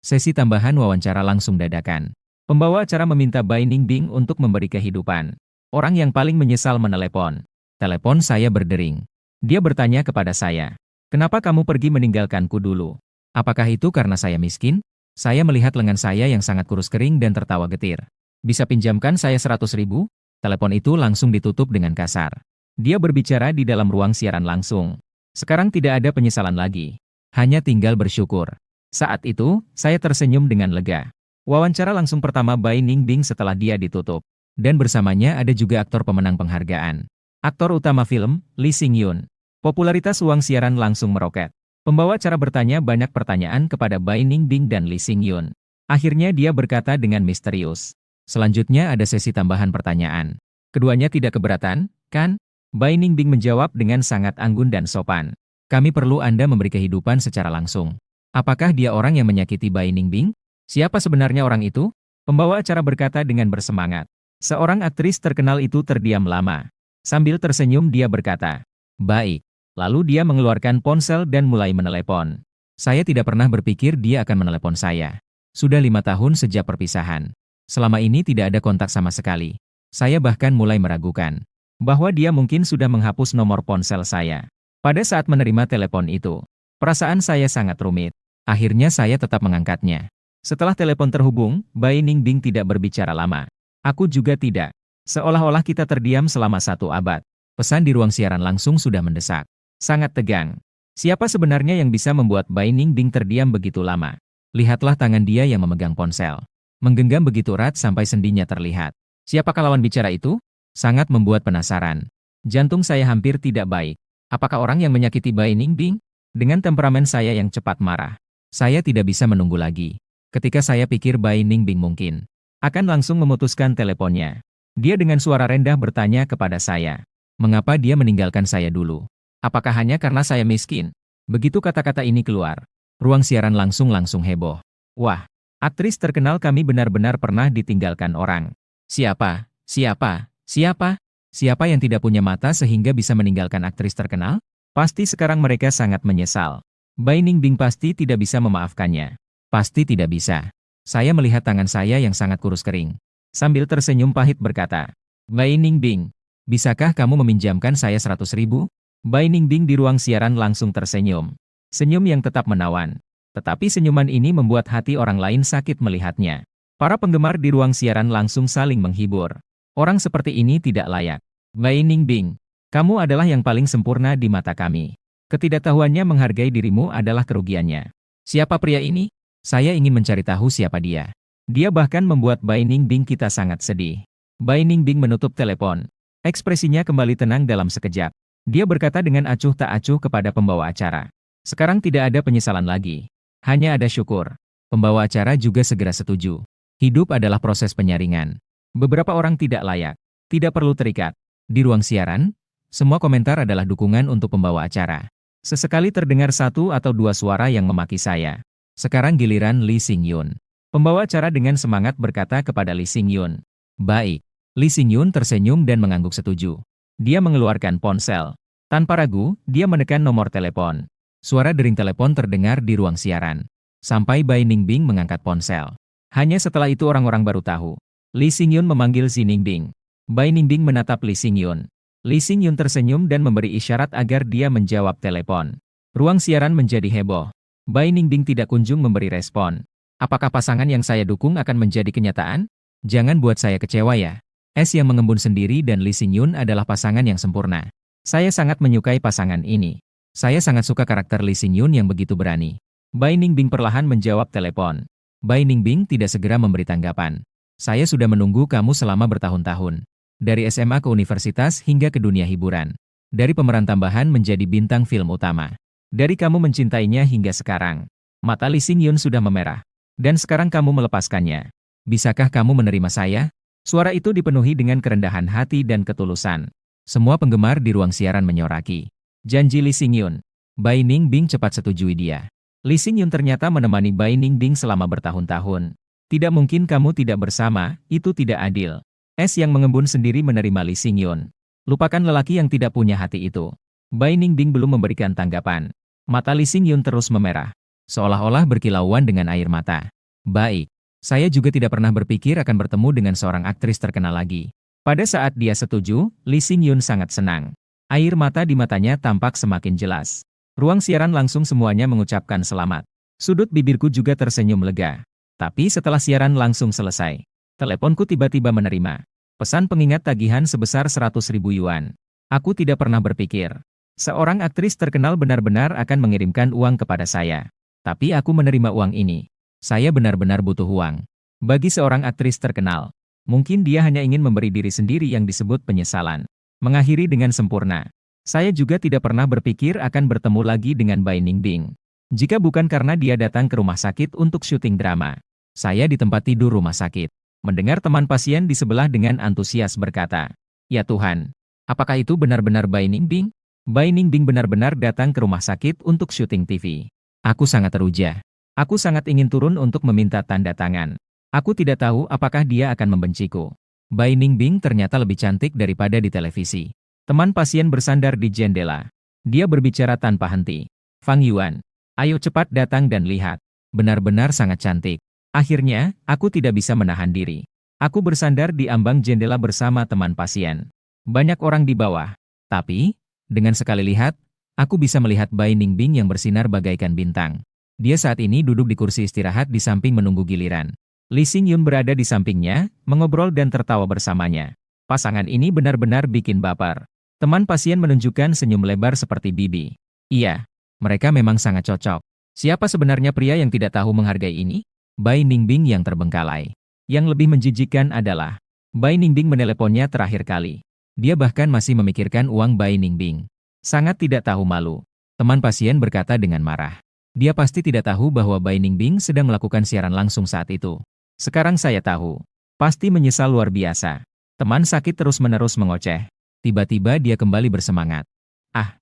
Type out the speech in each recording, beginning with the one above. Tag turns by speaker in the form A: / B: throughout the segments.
A: Sesi tambahan wawancara langsung dadakan. Pembawa acara meminta Bai Ningbing untuk memberi kehidupan. Orang yang paling menyesal menelepon. Telepon saya berdering. Dia bertanya kepada saya, "Kenapa kamu pergi meninggalkanku dulu? Apakah itu karena saya miskin?" Saya melihat lengan saya yang sangat kurus kering dan tertawa getir. "Bisa pinjamkan saya 100.000?" Telepon itu langsung ditutup dengan kasar. Dia berbicara di dalam ruang siaran langsung. Sekarang tidak ada penyesalan lagi. Hanya tinggal bersyukur. Saat itu, saya tersenyum dengan lega. Wawancara langsung pertama Bai Ningbing setelah dia ditutup. Dan bersamanya ada juga aktor pemenang penghargaan. Aktor utama film, Lee Sing-yun. Popularitas uang siaran langsung meroket. Pembawa acara bertanya banyak pertanyaan kepada Bai Ningbing dan Lee Sing-yun. Akhirnya dia berkata dengan misterius, "Selanjutnya ada sesi tambahan pertanyaan. Keduanya tidak keberatan, kan?" Bai Ningbing menjawab dengan sangat anggun dan sopan. "Kami perlu Anda memberi kehidupan secara langsung." Apakah dia orang yang menyakiti Bai Ningbing? Siapa sebenarnya orang itu? Pembawa acara berkata dengan bersemangat. Seorang aktris terkenal itu terdiam lama. Sambil tersenyum dia berkata, "Baik." Lalu dia mengeluarkan ponsel dan mulai menelepon. Saya tidak pernah berpikir dia akan menelepon saya. Sudah 5 tahun sejak perpisahan. Selama ini tidak ada kontak sama sekali. Saya bahkan mulai meragukan bahwa dia mungkin sudah menghapus nomor ponsel saya. Pada saat menerima telepon itu, perasaan saya sangat rumit. Akhirnya saya tetap mengangkatnya. Setelah telepon terhubung, Bai Ningbing tidak berbicara lama. Aku juga tidak. Seolah-olah kita terdiam selama 1 abad. Pesan di ruang siaran langsung sudah mendesak. Sangat tegang. Siapa sebenarnya yang bisa membuat Bai Ningbing terdiam begitu lama? Lihatlah tangan dia yang memegang ponsel. Menggenggam begitu erat sampai sendinya terlihat. Siapakah lawan bicara itu? Sangat membuat penasaran. Jantung saya hampir tidak baik. Apakah orang yang menyakiti Bai Ningbing? Dengan temperamen saya yang cepat marah, saya tidak bisa menunggu lagi. Ketika saya pikir Bai Ningbing mungkin akan langsung memutuskan teleponnya, dia dengan suara rendah bertanya kepada saya, "Mengapa dia meninggalkan saya dulu? Apakah hanya karena saya miskin?" Begitu kata-kata ini keluar, ruang siaran langsung heboh. Wah, aktris terkenal kami benar-benar pernah ditinggalkan orang. Siapa? Siapa? Siapa? Siapa yang tidak punya mata sehingga bisa meninggalkan aktris terkenal? Pasti sekarang mereka sangat menyesal. Bai Ningbing pasti tidak bisa memaafkannya. Pasti tidak bisa. Saya melihat tangan saya yang sangat kurus kering. Sambil tersenyum pahit berkata, "Bai Ningbing, bisakah kamu meminjamkan saya 100.000?" Bai Ningbing di ruang siaran langsung tersenyum. Senyum yang tetap menawan. Tetapi senyuman ini membuat hati orang lain sakit melihatnya. Para penggemar di ruang siaran langsung saling menghibur. Orang seperti ini tidak layak. Bai Ningbing, kamu adalah yang paling sempurna di mata kami. Ketidaktahuannya menghargai dirimu adalah kerugiannya. Siapa pria ini? Saya ingin mencari tahu siapa dia. Dia bahkan membuat Bai Ningbing kita sangat sedih. Bai Ningbing menutup telepon. Ekspresinya kembali tenang dalam sekejap. Dia berkata dengan acuh tak acuh kepada pembawa acara. Sekarang tidak ada penyesalan lagi. Hanya ada syukur. Pembawa acara juga segera setuju. Hidup adalah proses penyaringan. Beberapa orang tidak layak. Tidak perlu terikat. Di ruang siaran, semua komentar adalah dukungan untuk pembawa acara. Sesekali terdengar 1 atau 2 suara yang memaki saya. Sekarang giliran Lee Sing-yun. Pembawa acara dengan semangat berkata kepada Lee Sing-yun, "Baik." Lee Sing-yun tersenyum dan mengangguk setuju. Dia mengeluarkan ponsel. Tanpa ragu, dia menekan nomor telepon. Suara dering telepon terdengar di ruang siaran. Sampai Bai Ningbing mengangkat ponsel. Hanya setelah itu orang-orang baru tahu. Lee Sing-yun memanggil si Ningbing. Bai Ningbing menatap Lee Sing-yun. Lee Sing-yun tersenyum dan memberi isyarat agar dia menjawab telepon. Ruang siaran menjadi heboh. Bai Ningbing tidak kunjung memberi respon. Apakah pasangan yang saya dukung akan menjadi kenyataan? Jangan buat saya kecewa ya. S yang mengembun sendiri dan Lee Sing-yun adalah pasangan yang sempurna. Saya sangat menyukai pasangan ini. Saya sangat suka karakter Lee Sing-yun yang begitu berani. Bai Ningbing perlahan menjawab telepon. Bai Ningbing tidak segera memberi tanggapan. Saya sudah menunggu kamu selama bertahun-tahun. Dari SMA ke universitas hingga ke dunia hiburan. Dari pemeran tambahan menjadi bintang film utama. Dari kamu mencintainya hingga sekarang. Mata Lee Sing-yun sudah memerah. Dan sekarang kamu melepaskannya. Bisakah kamu menerima saya? Suara itu dipenuhi dengan kerendahan hati dan ketulusan. Semua penggemar di ruang siaran menyoraki. Janji Lee Sing-yun. Bai Ningbing cepat setujui dia. Lee Sing-yun ternyata menemani Bai Ningbing selama bertahun-tahun. Tidak mungkin kamu tidak bersama, itu tidak adil. S yang mengembun sendiri menerima Lee Sing-yun. Lupakan lelaki yang tidak punya hati itu. Bai Ningbing belum memberikan tanggapan. Mata Lee Sing-yun terus memerah. Seolah-olah berkilauan dengan air mata. Baik. Saya juga tidak pernah berpikir akan bertemu dengan seorang aktris terkenal lagi. Pada saat dia setuju, Lee Sing-yun sangat senang. Air mata di matanya tampak semakin jelas. Ruang siaran langsung semuanya mengucapkan selamat. Sudut bibirku juga tersenyum lega. Tapi setelah siaran langsung selesai, teleponku tiba-tiba menerima pesan pengingat tagihan sebesar 100.000 yuan. Aku tidak pernah berpikir seorang aktris terkenal benar-benar akan mengirimkan uang kepada saya. Tapi aku menerima uang ini. Saya benar-benar butuh uang. Bagi seorang aktris terkenal, mungkin dia hanya ingin memberi diri sendiri yang disebut penyesalan. Mengakhiri dengan sempurna. Saya juga tidak pernah berpikir akan bertemu lagi dengan Bai Ningbing. Jika bukan karena dia datang ke rumah sakit untuk syuting drama. Saya di tempat tidur rumah sakit. Mendengar teman pasien di sebelah dengan antusias berkata, "Ya Tuhan, apakah itu benar-benar Bai Ningbing?" Bai Ningbing benar-benar datang ke rumah sakit untuk syuting TV. Aku sangat teruja. Aku sangat ingin turun untuk meminta tanda tangan. Aku tidak tahu apakah dia akan membenciku. Bai Ningbing ternyata lebih cantik daripada di televisi. Teman pasien bersandar di jendela. Dia berbicara tanpa henti. "Fang Yuan, ayo cepat datang dan lihat. Benar-benar sangat cantik." Akhirnya, aku tidak bisa menahan diri. Aku bersandar di ambang jendela bersama teman pasien. Banyak orang di bawah. Tapi, dengan sekali lihat, aku bisa melihat Bai Ningbing yang bersinar bagaikan bintang. Dia saat ini duduk di kursi istirahat di samping menunggu giliran. Lee Sing-yun berada di sampingnya, mengobrol dan tertawa bersamanya. Pasangan ini benar-benar bikin baper. Teman pasien menunjukkan senyum lebar seperti bibi. Iya, mereka memang sangat cocok. Siapa sebenarnya pria yang tidak tahu menghargai ini? Bai Ningbing yang terbengkalai. Yang lebih menjijikkan adalah, Bai Ningbing meneleponnya terakhir kali. Dia bahkan masih memikirkan uang Bai Ningbing. Sangat tidak tahu malu. Teman pasien berkata dengan marah. Dia pasti tidak tahu bahwa Bai Ningbing sedang melakukan siaran langsung saat itu. Sekarang saya tahu. Pasti menyesal luar biasa. Teman sakit terus-menerus mengoceh. Tiba-tiba dia kembali bersemangat. Ah!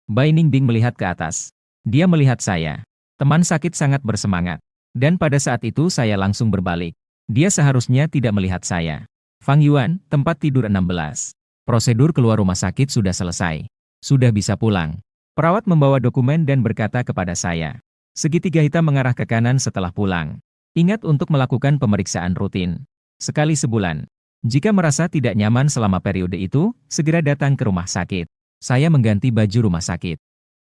A: Bai Ningbing melihat ke atas. Dia melihat saya. Teman sakit sangat bersemangat. Dan pada saat itu saya langsung berbalik. Dia seharusnya tidak melihat saya. Fang Yuan, tempat tidur 16. Prosedur keluar rumah sakit sudah selesai. Sudah bisa pulang. Perawat membawa dokumen dan berkata kepada saya. Segitiga hitam mengarah ke kanan setelah pulang. Ingat untuk melakukan pemeriksaan rutin. Sekali sebulan. Jika merasa tidak nyaman selama periode itu, segera datang ke rumah sakit. Saya mengganti baju rumah sakit.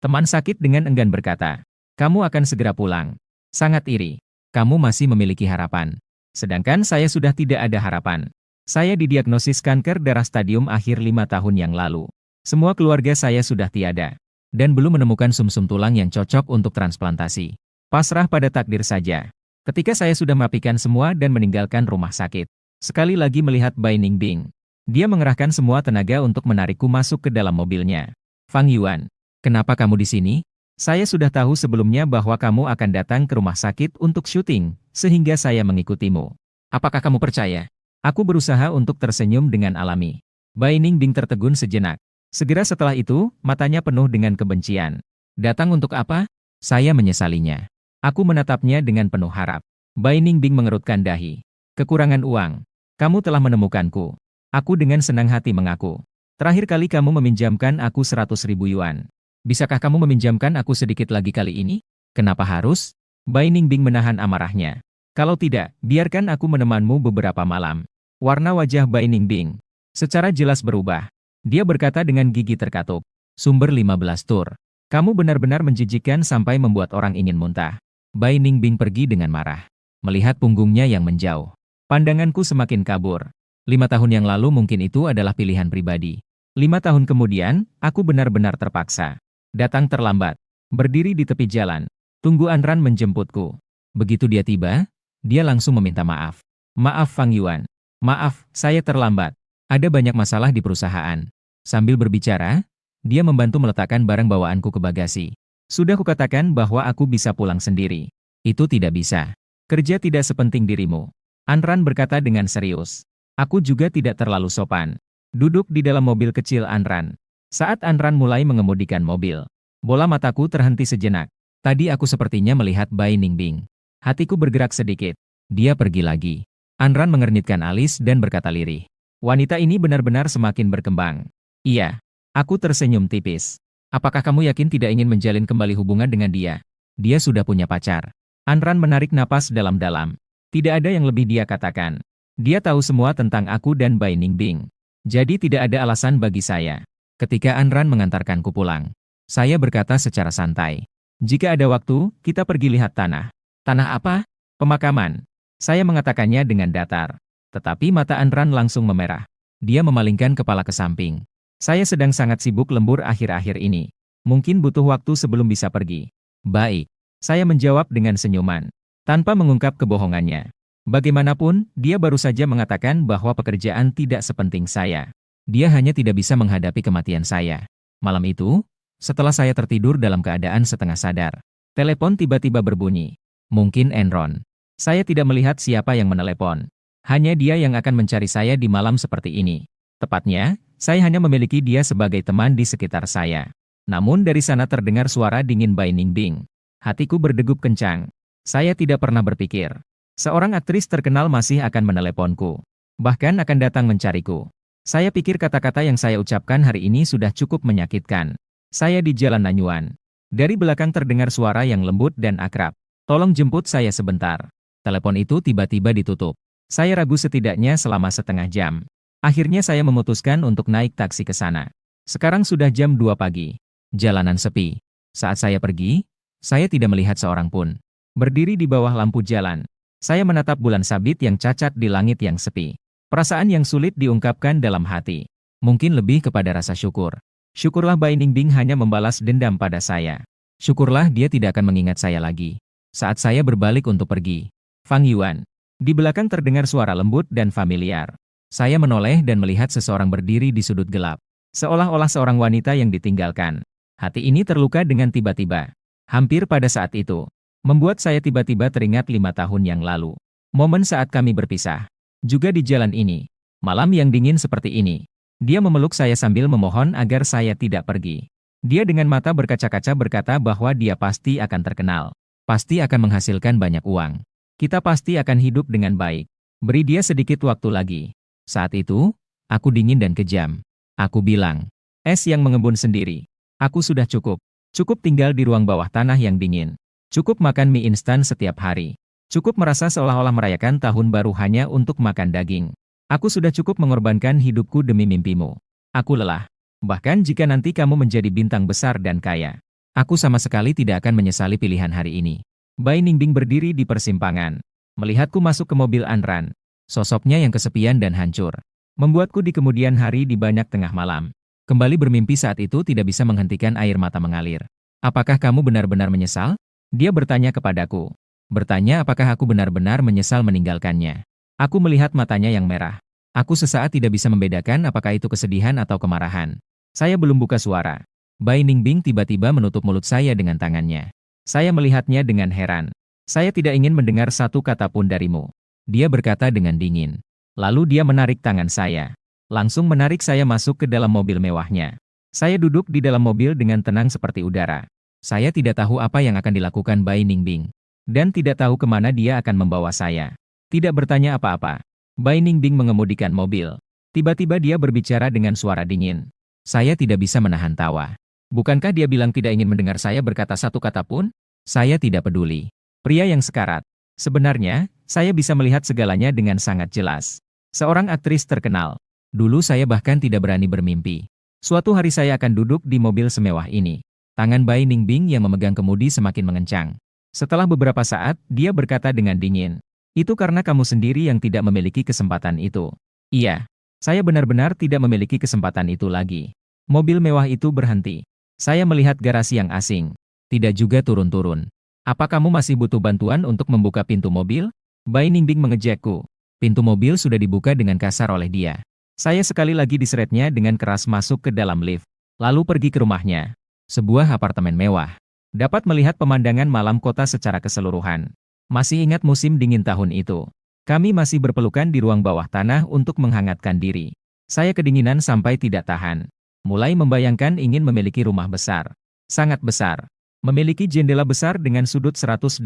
A: Teman sakit dengan enggan berkata, "Kamu akan segera pulang." Sangat iri. Kamu masih memiliki harapan. Sedangkan saya sudah tidak ada harapan. Saya didiagnosis kanker darah stadium akhir 5 tahun yang lalu. Semua keluarga saya sudah tiada. Dan belum menemukan sumsum tulang yang cocok untuk transplantasi. Pasrah pada takdir saja. Ketika saya sudah merapikan semua dan meninggalkan rumah sakit. Sekali lagi melihat Bai Ningbing. Dia mengerahkan semua tenaga untuk menarikku masuk ke dalam mobilnya. Fang Yuan, kenapa kamu di sini? Saya sudah tahu sebelumnya bahwa kamu akan datang ke rumah sakit untuk syuting, sehingga saya mengikutimu. Apakah kamu percaya? Aku berusaha untuk tersenyum dengan alami. Bai Ningbing tertegun sejenak. Segera setelah itu, matanya penuh dengan kebencian. Datang untuk apa? Saya menyesalinya. Aku menatapnya dengan penuh harap. Bai Ningbing mengerutkan dahi. Kekurangan uang. Kamu telah menemukanku. Aku dengan senang hati mengaku. Terakhir kali kamu meminjamkan aku 100.000 yuan. Bisakah kamu meminjamkan aku sedikit lagi kali ini? Kenapa harus? Bai Ningbing menahan amarahnya. Kalau tidak, biarkan aku menemanmu beberapa malam. Warna wajah Bai Ningbing secara jelas berubah. Dia berkata dengan gigi terkatup. Sumber 15 tur. Kamu benar-benar menjijikkan sampai membuat orang ingin muntah. Bai Ningbing pergi dengan marah. Melihat punggungnya yang menjauh. Pandanganku semakin kabur. 5 tahun yang lalu mungkin itu adalah pilihan pribadi. 5 tahun kemudian, aku benar-benar terpaksa. Datang terlambat. Berdiri di tepi jalan. Tunggu Anran menjemputku. Begitu dia tiba, dia langsung meminta maaf. Maaf Fang Yuan. Maaf, saya terlambat. Ada banyak masalah di perusahaan. Sambil berbicara, dia membantu meletakkan barang bawaanku ke bagasi. Sudah kukatakan bahwa aku bisa pulang sendiri. Itu tidak bisa. Kerja tidak sepenting dirimu. Anran berkata dengan serius. Aku juga tidak terlalu sopan. Duduk di dalam mobil kecil Anran. Saat Anran mulai mengemudikan mobil, bola mataku terhenti sejenak. Tadi aku sepertinya melihat Bai Ningbing. Hatiku bergerak sedikit. Dia pergi lagi. Anran mengernyitkan alis dan berkata lirih. Wanita ini benar-benar semakin berkembang. Iya. Aku tersenyum tipis. Apakah kamu yakin tidak ingin menjalin kembali hubungan dengan dia? Dia sudah punya pacar. Anran menarik napas dalam-dalam. Tidak ada yang lebih dia katakan. Dia tahu semua tentang aku dan Bai Ningbing. Jadi tidak ada alasan bagi saya. Ketika Anran mengantarkanku pulang, saya berkata secara santai. Jika ada waktu, kita pergi lihat tanah. Tanah apa? Pemakaman. Saya mengatakannya dengan datar. Tetapi mata Anran langsung memerah. Dia memalingkan kepala ke samping. Saya sedang sangat sibuk lembur akhir-akhir ini. Mungkin butuh waktu sebelum bisa pergi. Baik. Saya menjawab dengan senyuman. Tanpa mengungkap kebohongannya. Bagaimanapun, dia baru saja mengatakan bahwa pekerjaan tidak sepenting saya. Dia hanya tidak bisa menghadapi kematian saya. Malam itu, setelah saya tertidur dalam keadaan setengah sadar, telepon tiba-tiba berbunyi. Mungkin Enron. Saya tidak melihat siapa yang menelepon. Hanya dia yang akan mencari saya di malam seperti ini. Tepatnya, saya hanya memiliki dia sebagai teman di sekitar saya. Namun dari sana terdengar suara dingin Bai Ningbing. Hatiku berdegup kencang. Saya tidak pernah berpikir seorang aktris terkenal masih akan meneleponku. Bahkan akan datang mencariku. Saya pikir kata-kata yang saya ucapkan hari ini sudah cukup menyakitkan. Saya di Jalan Nanyuan. Dari belakang terdengar suara yang lembut dan akrab. Tolong jemput saya sebentar. Telepon itu tiba-tiba ditutup. Saya ragu setidaknya selama setengah jam. Akhirnya saya memutuskan untuk naik taksi ke sana. Sekarang sudah jam 2 pagi. Jalanan sepi. Saat saya pergi, saya tidak melihat seorang pun. Berdiri di bawah lampu jalan, saya menatap bulan sabit yang cacat di langit yang sepi. Perasaan yang sulit diungkapkan dalam hati. Mungkin lebih kepada rasa syukur. Syukurlah Bai Ningbing hanya membalas dendam pada saya. Syukurlah dia tidak akan mengingat saya lagi. Saat saya berbalik untuk pergi, Fang Yuan. Di belakang terdengar suara lembut dan familiar. Saya menoleh dan melihat seseorang berdiri di sudut gelap. Seolah-olah seorang wanita yang ditinggalkan. Hati ini terluka dengan tiba-tiba. Hampir pada saat itu, membuat saya tiba-tiba teringat 5 tahun yang lalu. Momen saat kami berpisah. Juga di jalan ini. Malam yang dingin seperti ini. Dia memeluk saya sambil memohon agar saya tidak pergi. Dia dengan mata berkaca-kaca berkata bahwa dia pasti akan terkenal. Pasti akan menghasilkan banyak uang. Kita pasti akan hidup dengan baik. Beri dia sedikit waktu lagi. Saat itu, aku dingin dan kejam. Aku bilang, es yang mengembun sendiri. Aku sudah cukup. Cukup tinggal di ruang bawah tanah yang dingin. Cukup makan mie instan setiap hari. Cukup merasa seolah-olah merayakan tahun baru hanya untuk makan daging. Aku sudah cukup mengorbankan hidupku demi mimpimu. Aku lelah. Bahkan jika nanti kamu menjadi bintang besar dan kaya, aku sama sekali tidak akan menyesali pilihan hari ini. Bai Ningbing berdiri di persimpangan. Melihatku masuk ke mobil Anran. Sosoknya yang kesepian dan hancur. Membuatku di kemudian hari di banyak tengah malam. Kembali bermimpi saat itu tidak bisa menghentikan air mata mengalir. Apakah kamu benar-benar menyesal? Dia bertanya kepadaku. Bertanya apakah aku benar-benar menyesal meninggalkannya. Aku melihat matanya yang merah. Aku sesaat tidak bisa membedakan apakah itu kesedihan atau kemarahan. Saya belum buka suara. Bai Ningbing tiba-tiba menutup mulut saya dengan tangannya. Saya melihatnya dengan heran. Saya tidak ingin mendengar satu kata pun darimu. Dia berkata dengan dingin. Lalu dia menarik tangan saya. Langsung menarik saya masuk ke dalam mobil mewahnya. Saya duduk di dalam mobil dengan tenang seperti udara. Saya tidak tahu apa yang akan dilakukan Bai Ningbing. Dan tidak tahu kemana dia akan membawa saya. Tidak bertanya apa-apa. Bai Ningbing mengemudikan mobil. Tiba-tiba dia berbicara dengan suara dingin. Saya tidak bisa menahan tawa. Bukankah dia bilang tidak ingin mendengar saya berkata satu kata pun? Saya tidak peduli. Pria yang sekarat. Sebenarnya, saya bisa melihat segalanya dengan sangat jelas. Seorang aktris terkenal. Dulu saya bahkan tidak berani bermimpi. Suatu hari saya akan duduk di mobil semewah ini. Tangan Bai Ningbing yang memegang kemudi semakin mengencang. Setelah beberapa saat, dia berkata dengan dingin. Itu karena kamu sendiri yang tidak memiliki kesempatan itu. Iya, saya benar-benar tidak memiliki kesempatan itu lagi. Mobil mewah itu berhenti. Saya melihat garasi yang asing. Tidak juga turun-turun. Apa kamu masih butuh bantuan untuk membuka pintu mobil? Bai Ningbing mengejakku. Pintu mobil sudah dibuka dengan kasar oleh dia. Saya sekali lagi diseretnya dengan keras masuk ke dalam lift. Lalu pergi ke rumahnya. Sebuah apartemen mewah. Dapat melihat pemandangan malam kota secara keseluruhan. Masih ingat musim dingin tahun itu. Kami masih berpelukan di ruang bawah tanah untuk menghangatkan diri. Saya kedinginan sampai tidak tahan. Mulai membayangkan ingin memiliki rumah besar. Sangat besar. Memiliki jendela besar dengan sudut 180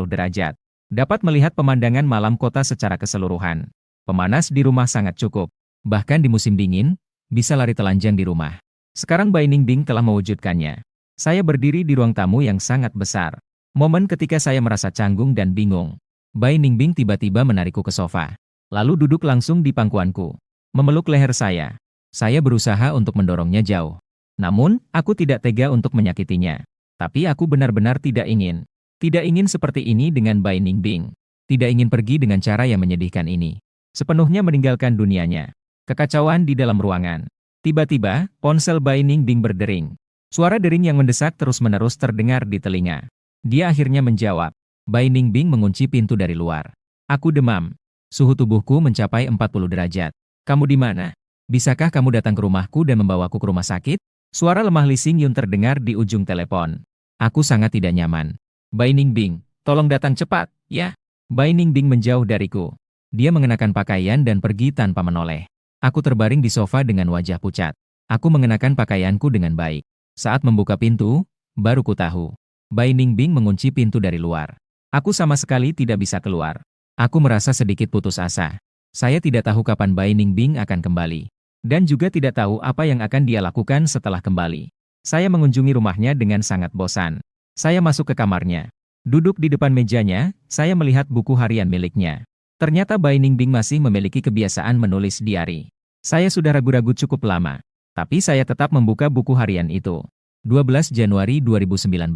A: derajat. Dapat melihat pemandangan malam kota secara keseluruhan. Pemanas di rumah sangat cukup. Bahkan di musim dingin, bisa lari telanjang di rumah. Sekarang Bai Ningbing telah mewujudkannya. Saya berdiri di ruang tamu yang sangat besar. Momen ketika saya merasa canggung dan bingung. Bai Ningbing tiba-tiba menarikku ke sofa. Lalu duduk langsung di pangkuanku. Memeluk leher saya. Saya berusaha untuk mendorongnya jauh. Namun, aku tidak tega untuk menyakitinya. Tapi aku benar-benar tidak ingin. Tidak ingin seperti ini dengan Bai Ningbing. Tidak ingin pergi dengan cara yang menyedihkan ini. Sepenuhnya meninggalkan dunianya. Kekacauan di dalam ruangan. Tiba-tiba, ponsel Bai Ningbing berdering. Suara dering yang mendesak terus-menerus terdengar di telinga. Dia akhirnya menjawab. Bai Ningbing mengunci pintu dari luar. Aku demam. Suhu tubuhku mencapai 40 derajat. Kamu di mana? Bisakah kamu datang ke rumahku dan membawaku ke rumah sakit? Suara lemah Li Xingyun terdengar di ujung telepon. Aku sangat tidak nyaman. Bai Ningbing, tolong datang cepat, ya. Bai Ningbing menjauh dariku. Dia mengenakan pakaian dan pergi tanpa menoleh. Aku terbaring di sofa dengan wajah pucat. Aku mengenakan pakaianku dengan baik. Saat membuka pintu, baru ku tahu. Bai Ningbing mengunci pintu dari luar. Aku sama sekali tidak bisa keluar. Aku merasa sedikit putus asa. Saya tidak tahu kapan Bai Ningbing akan kembali. Dan juga tidak tahu apa yang akan dia lakukan setelah kembali. Saya mengunjungi rumahnya dengan sangat bosan. Saya masuk ke kamarnya. Duduk di depan mejanya, saya melihat buku harian miliknya. Ternyata Bai Ningbing masih memiliki kebiasaan menulis diari. Saya sudah ragu-ragu cukup lama. Tapi saya tetap membuka buku harian itu. 12 Januari 2019.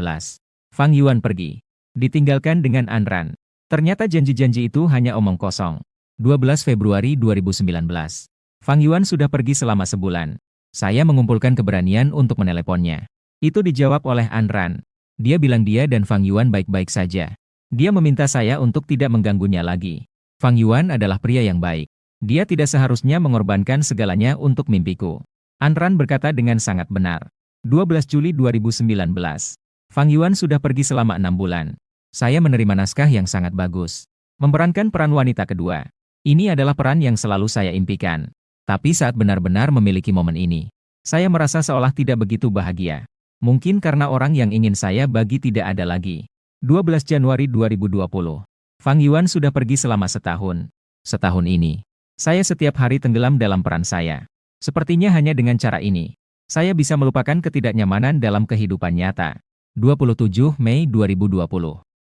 A: Fang Yuan pergi. Ditinggalkan dengan Anran. Ternyata janji-janji itu hanya omong kosong. 12 Februari 2019. Fang Yuan sudah pergi selama sebulan. Saya mengumpulkan keberanian untuk meneleponnya. Itu dijawab oleh Anran. Dia bilang dia dan Fang Yuan baik-baik saja. Dia meminta saya untuk tidak mengganggunya lagi. Fang Yuan adalah pria yang baik. Dia tidak seharusnya mengorbankan segalanya untuk mimpiku. Anran berkata dengan sangat benar. 12 Juli 2019. Fang Yuan sudah pergi selama 6 bulan. Saya menerima naskah yang sangat bagus. Memerankan peran wanita kedua. Ini adalah peran yang selalu saya impikan. Tapi saat benar-benar memiliki momen ini, saya merasa seolah tidak begitu bahagia. Mungkin karena orang yang ingin saya bagi tidak ada lagi. 12 Januari 2020. Fang Yuan sudah pergi selama setahun. Setahun ini, saya setiap hari tenggelam dalam peran saya. Sepertinya hanya dengan cara ini, saya bisa melupakan ketidaknyamanan dalam kehidupan nyata. 27 Mei 2020.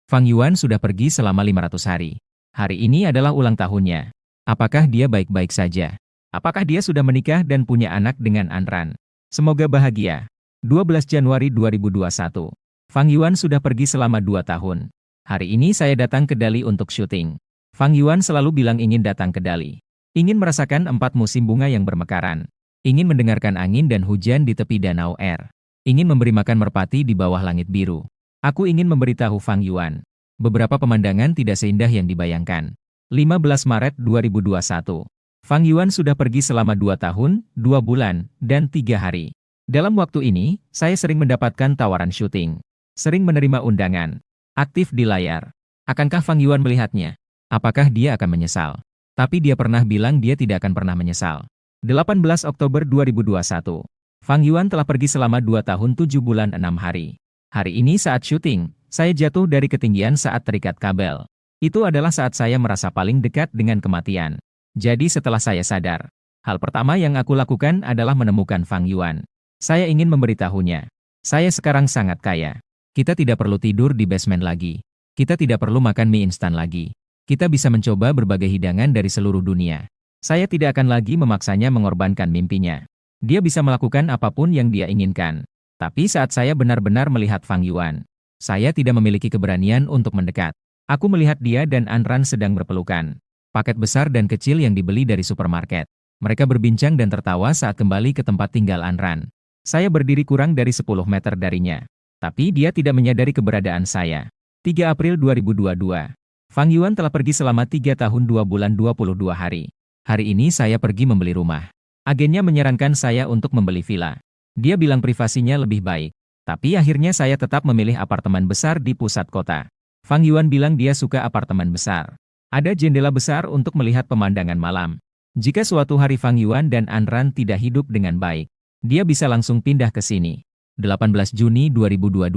A: Fang Yuan sudah pergi selama 500 hari. Hari ini adalah ulang tahunnya. Apakah dia baik-baik saja? Apakah dia sudah menikah dan punya anak dengan Anran? Semoga bahagia. 12 Januari 2021. Fang Yuan sudah pergi selama 2 tahun. Hari ini saya datang ke Dali untuk syuting. Fang Yuan selalu bilang ingin datang ke Dali. Ingin merasakan 4 musim bunga yang bermekaran. Ingin mendengarkan angin dan hujan di tepi danau air. Ingin memberi makan merpati di bawah langit biru. Aku ingin memberitahu Fang Yuan. Beberapa pemandangan tidak seindah yang dibayangkan. 15 Maret 2021. Fang Yuan sudah pergi selama 2 tahun, 2 bulan, dan 3 hari. Dalam waktu ini, saya sering mendapatkan tawaran syuting. Sering menerima undangan. Aktif di layar. Akankah Fang Yuan melihatnya? Apakah dia akan menyesal? Tapi dia pernah bilang dia tidak akan pernah menyesal. 18 Oktober 2021. Fang Yuan telah pergi selama 2 tahun 7 bulan 6 hari. Hari ini saat syuting, saya jatuh dari ketinggian saat terikat kabel. Itu adalah saat saya merasa paling dekat dengan kematian. Jadi setelah saya sadar, hal pertama yang aku lakukan adalah menemukan Fang Yuan. Saya ingin memberitahunya. Saya sekarang sangat kaya. Kita tidak perlu tidur di basement lagi. Kita tidak perlu makan mie instan lagi. Kita bisa mencoba berbagai hidangan dari seluruh dunia. Saya tidak akan lagi memaksanya mengorbankan mimpinya. Dia bisa melakukan apapun yang dia inginkan. Tapi saat saya benar-benar melihat Fang Yuan, saya tidak memiliki keberanian untuk mendekat. Aku melihat dia dan Anran sedang berpelukan. Paket besar dan kecil yang dibeli dari supermarket. Mereka berbincang dan tertawa saat kembali ke tempat tinggal Anran. Saya berdiri kurang dari 10 meter darinya. Tapi dia tidak menyadari keberadaan saya. 3 April 2022. Fang Yuan telah pergi selama 3 tahun 2 bulan 22 hari. Hari ini saya pergi membeli rumah. Agennya menyarankan saya untuk membeli villa. Dia bilang privasinya lebih baik. Tapi akhirnya saya tetap memilih apartemen besar di pusat kota. Fang Yuan bilang dia suka apartemen besar. Ada jendela besar untuk melihat pemandangan malam. Jika suatu hari Fang Yuan dan Anran tidak hidup dengan baik, dia bisa langsung pindah ke sini. 18 Juni 2022.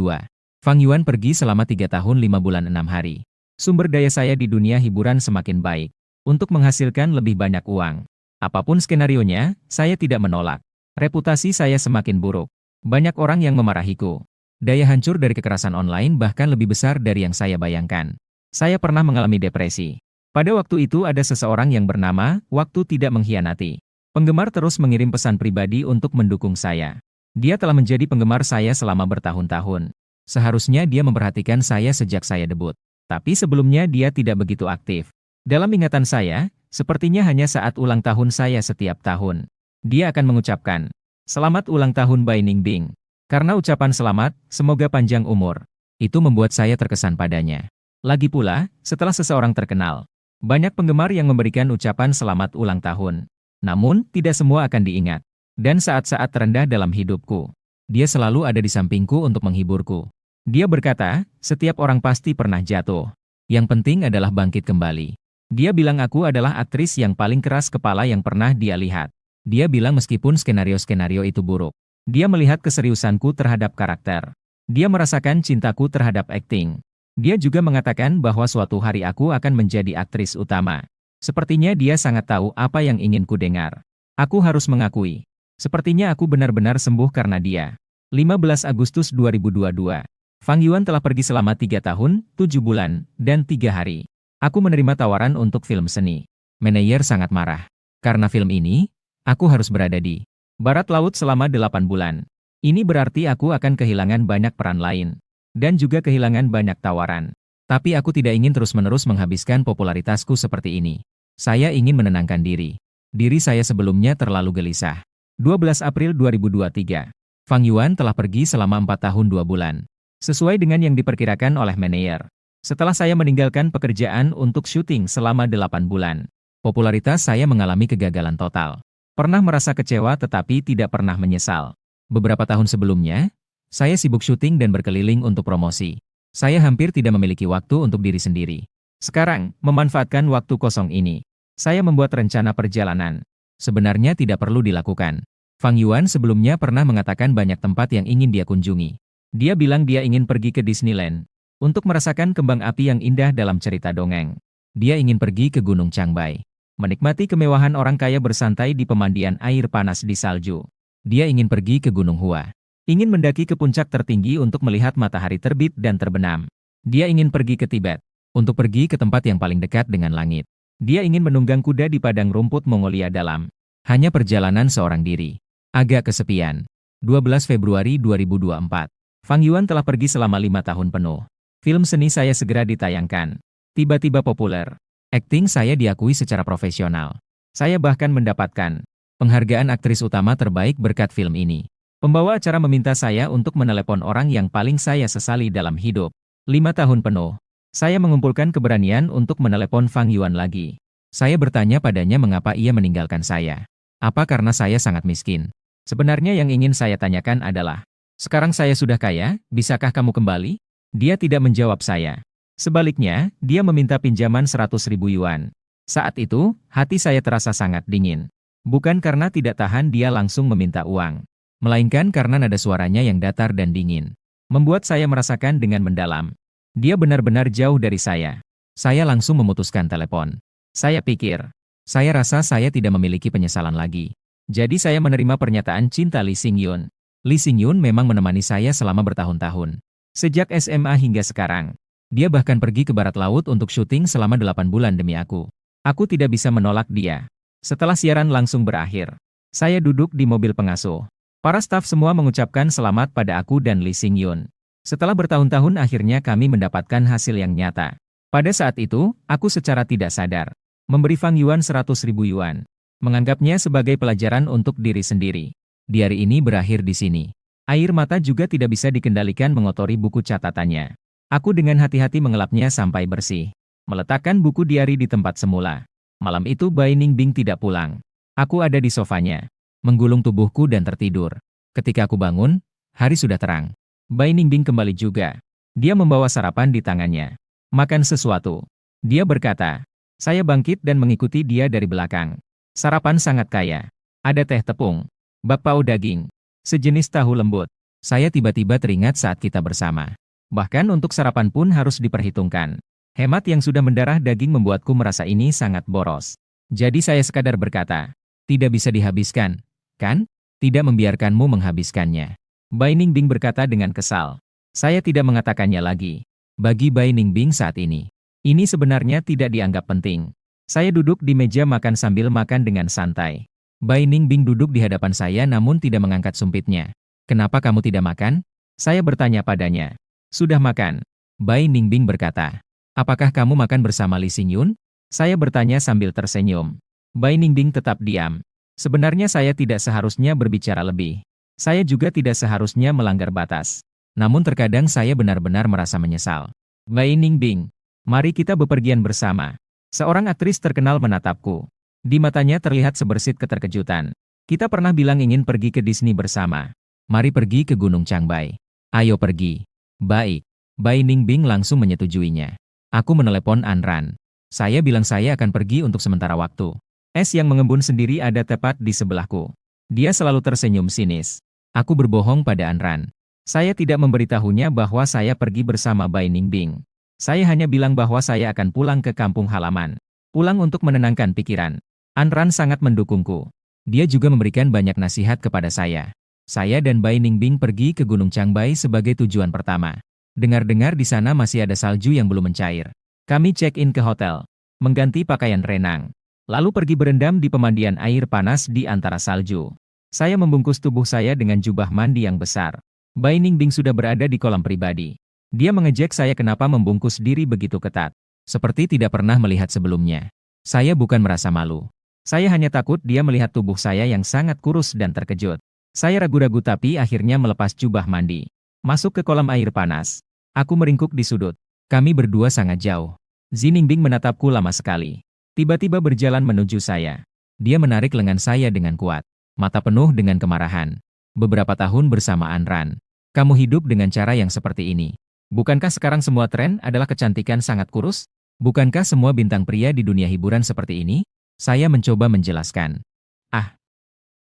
A: Fang Yuan pergi selama 3 tahun 5 bulan 6 hari. Sumber daya saya di dunia hiburan semakin baik. Untuk menghasilkan lebih banyak uang. Apapun skenarionya, saya tidak menolak. Reputasi saya semakin buruk. Banyak orang yang memarahiku. Daya hancur dari kekerasan online bahkan lebih besar dari yang saya bayangkan. Saya pernah mengalami depresi. Pada waktu itu ada seseorang yang bernama Waktu Tidak Mengkhianati. Penggemar terus mengirim pesan pribadi untuk mendukung saya. Dia telah menjadi penggemar saya selama bertahun-tahun. Seharusnya dia memperhatikan saya sejak saya debut. Tapi sebelumnya dia tidak begitu aktif. Dalam ingatan saya, sepertinya hanya saat ulang tahun saya setiap tahun. Dia akan mengucapkan, "Selamat ulang tahun Bai Ningbing." Karena ucapan selamat, semoga panjang umur. Itu membuat saya terkesan padanya. Lagi pula, setelah seseorang terkenal, banyak penggemar yang memberikan ucapan selamat ulang tahun. Namun, tidak semua akan diingat. Dan saat-saat terendah dalam hidupku, dia selalu ada di sampingku untuk menghiburku. Dia berkata, setiap orang pasti pernah jatuh. Yang penting adalah bangkit kembali. Dia bilang aku adalah aktris yang paling keras kepala yang pernah dia lihat. Dia bilang meskipun skenario-skenario itu buruk, dia melihat keseriusanku terhadap karakter. Dia merasakan cintaku terhadap akting. Dia juga mengatakan bahwa suatu hari aku akan menjadi aktris utama. Sepertinya dia sangat tahu apa yang ingin ku dengar. Aku harus mengakui. Sepertinya aku benar-benar sembuh karena dia. 15 Agustus 2022. Fang Yuan telah pergi selama 3 tahun, 7 bulan, dan 3 hari. Aku menerima tawaran untuk film seni. Manajer sangat marah. Karena film ini, aku harus berada di Barat Laut selama 8 bulan. Ini berarti aku akan kehilangan banyak peran lain. Dan juga kehilangan banyak tawaran. Tapi aku tidak ingin terus-menerus menghabiskan popularitasku seperti ini. Saya ingin menenangkan diri. Diri saya sebelumnya terlalu gelisah. 12 April 2023. Fang Yuan telah pergi selama 4 tahun 2 bulan. Sesuai dengan yang diperkirakan oleh manajer. Setelah saya meninggalkan pekerjaan untuk syuting selama 8 bulan, popularitas saya mengalami kegagalan total. Pernah merasa kecewa tetapi tidak pernah menyesal. Beberapa tahun sebelumnya, saya sibuk syuting dan berkeliling untuk promosi. Saya hampir tidak memiliki waktu untuk diri sendiri. Sekarang, memanfaatkan waktu kosong ini, saya membuat rencana perjalanan. Sebenarnya tidak perlu dilakukan. Fang Yuan sebelumnya pernah mengatakan banyak tempat yang ingin dia kunjungi. Dia bilang dia ingin pergi ke Disneyland untuk merasakan kembang api yang indah dalam cerita dongeng. Dia ingin pergi ke Gunung Changbai, menikmati kemewahan orang kaya bersantai di pemandian air panas di salju. Dia ingin pergi ke Gunung Hua, ingin mendaki ke puncak tertinggi untuk melihat matahari terbit dan terbenam. Dia ingin pergi ke Tibet, untuk pergi ke tempat yang paling dekat dengan langit. Dia ingin menunggang kuda di padang rumput Mongolia dalam. Hanya perjalanan seorang diri. Agak kesepian. 12 Februari 2024. Fang Yuan telah pergi selama 5 tahun penuh. Film seni saya segera ditayangkan. Tiba-tiba populer. Akting saya diakui secara profesional. Saya bahkan mendapatkan penghargaan aktris utama terbaik berkat film ini. Pembawa acara meminta saya untuk menelepon orang yang paling saya sesali dalam hidup. 5 tahun penuh. Saya mengumpulkan keberanian untuk menelepon Fang Yuan lagi. Saya bertanya padanya mengapa ia meninggalkan saya. Apa karena saya sangat miskin? Sebenarnya yang ingin saya tanyakan adalah, sekarang saya sudah kaya, bisakah kamu kembali? Dia tidak menjawab saya. Sebaliknya, dia meminta pinjaman 100.000 yuan. Saat itu, hati saya terasa sangat dingin. Bukan karena tidak tahan dia langsung meminta uang, melainkan karena nada suaranya yang datar dan dingin. Membuat saya merasakan dengan mendalam. Dia benar-benar jauh dari saya. Saya langsung memutuskan telepon. Saya pikir, saya rasa saya tidak memiliki penyesalan lagi. Jadi saya menerima pernyataan cinta Lee Xingyun. Lee Xingyun memang menemani saya selama bertahun-tahun. Sejak SMA hingga sekarang. Dia bahkan pergi ke barat laut untuk syuting selama 8 bulan demi aku. Aku tidak bisa menolak dia. Setelah siaran langsung berakhir, saya duduk di mobil pengasuh. Para staf semua mengucapkan selamat pada aku dan Lee Xingyun. Setelah bertahun-tahun akhirnya kami mendapatkan hasil yang nyata. Pada saat itu, aku secara tidak sadar memberi Fang Yuan 100.000 yuan. Menganggapnya sebagai pelajaran untuk diri sendiri. Diari ini berakhir di sini. Air mata juga tidak bisa dikendalikan mengotori buku catatannya. Aku dengan hati-hati mengelapnya sampai bersih. Meletakkan buku diari di tempat semula. Malam itu Bai Ningbing tidak pulang. Aku ada di sofanya, menggulung tubuhku dan tertidur. Ketika aku bangun, hari sudah terang. Bai Ningbing kembali juga. Dia membawa sarapan di tangannya. Makan sesuatu. Dia berkata. Saya bangkit dan mengikuti dia dari belakang. Sarapan sangat kaya. Ada teh tepung, bakpao daging, sejenis tahu lembut. Saya tiba-tiba teringat saat kita bersama. Bahkan untuk sarapan pun harus diperhitungkan. Hemat yang sudah mendarah daging membuatku merasa ini sangat boros. Jadi saya sekadar berkata, tidak bisa dihabiskan, kan? Tidak membiarkanmu menghabiskannya. Bai Ningbing berkata dengan kesal. Saya tidak mengatakannya lagi. Bagi Bai Ningbing saat ini, ini sebenarnya tidak dianggap penting. Saya duduk di meja makan sambil makan dengan santai. Bai Ningbing duduk di hadapan saya namun tidak mengangkat sumpitnya. "Kenapa kamu tidak makan?" Saya bertanya padanya. "Sudah makan." Bai Ningbing berkata. "Apakah kamu makan bersama Li Xingyun?" Saya bertanya sambil tersenyum. Bai Ningbing tetap diam. Sebenarnya saya tidak seharusnya berbicara lebih. Saya juga tidak seharusnya melanggar batas. Namun terkadang saya benar-benar merasa menyesal. "Bai Ningbing, mari kita bepergian bersama." Seorang aktris terkenal menatapku. Di matanya terlihat sebersit keterkejutan. "Kita pernah bilang ingin pergi ke Disney bersama. Mari pergi ke Gunung Changbai." "Ayo pergi." "Baik." Bai Ningbing langsung menyetujuinya. Aku menelepon Anran. Saya bilang saya akan pergi untuk sementara waktu. Es yang mengembun sendiri ada tepat di sebelahku. Dia selalu tersenyum sinis. Aku berbohong pada Anran. Saya tidak memberitahunya bahwa saya pergi bersama Bai Ningbing. Saya hanya bilang bahwa saya akan pulang ke kampung halaman. Pulang untuk menenangkan pikiran. Anran sangat mendukungku. Dia juga memberikan banyak nasihat kepada saya. Saya dan Bai Ningbing pergi ke Gunung Changbai sebagai tujuan pertama. Dengar-dengar di sana masih ada salju yang belum mencair. Kami check-in ke hotel, mengganti pakaian renang, lalu pergi berendam di pemandian air panas di antara salju. Saya membungkus tubuh saya dengan jubah mandi yang besar. Bai Ningbing sudah berada di kolam pribadi. Dia mengejek saya kenapa membungkus diri begitu ketat. Seperti tidak pernah melihat sebelumnya. Saya bukan merasa malu. Saya hanya takut dia melihat tubuh saya yang sangat kurus dan terkejut. Saya ragu-ragu tapi akhirnya melepas jubah mandi. Masuk ke kolam air panas. Aku meringkuk di sudut. Kami berdua sangat jauh. Zi Ningbing menatapku lama sekali. Tiba-tiba berjalan menuju saya. Dia menarik lengan saya dengan kuat. Mata penuh dengan kemarahan. "Beberapa tahun bersama Anran. Kamu hidup dengan cara yang seperti ini. Bukankah sekarang semua tren adalah kecantikan sangat kurus? Bukankah semua bintang pria di dunia hiburan seperti ini?" Saya mencoba menjelaskan. "Ah."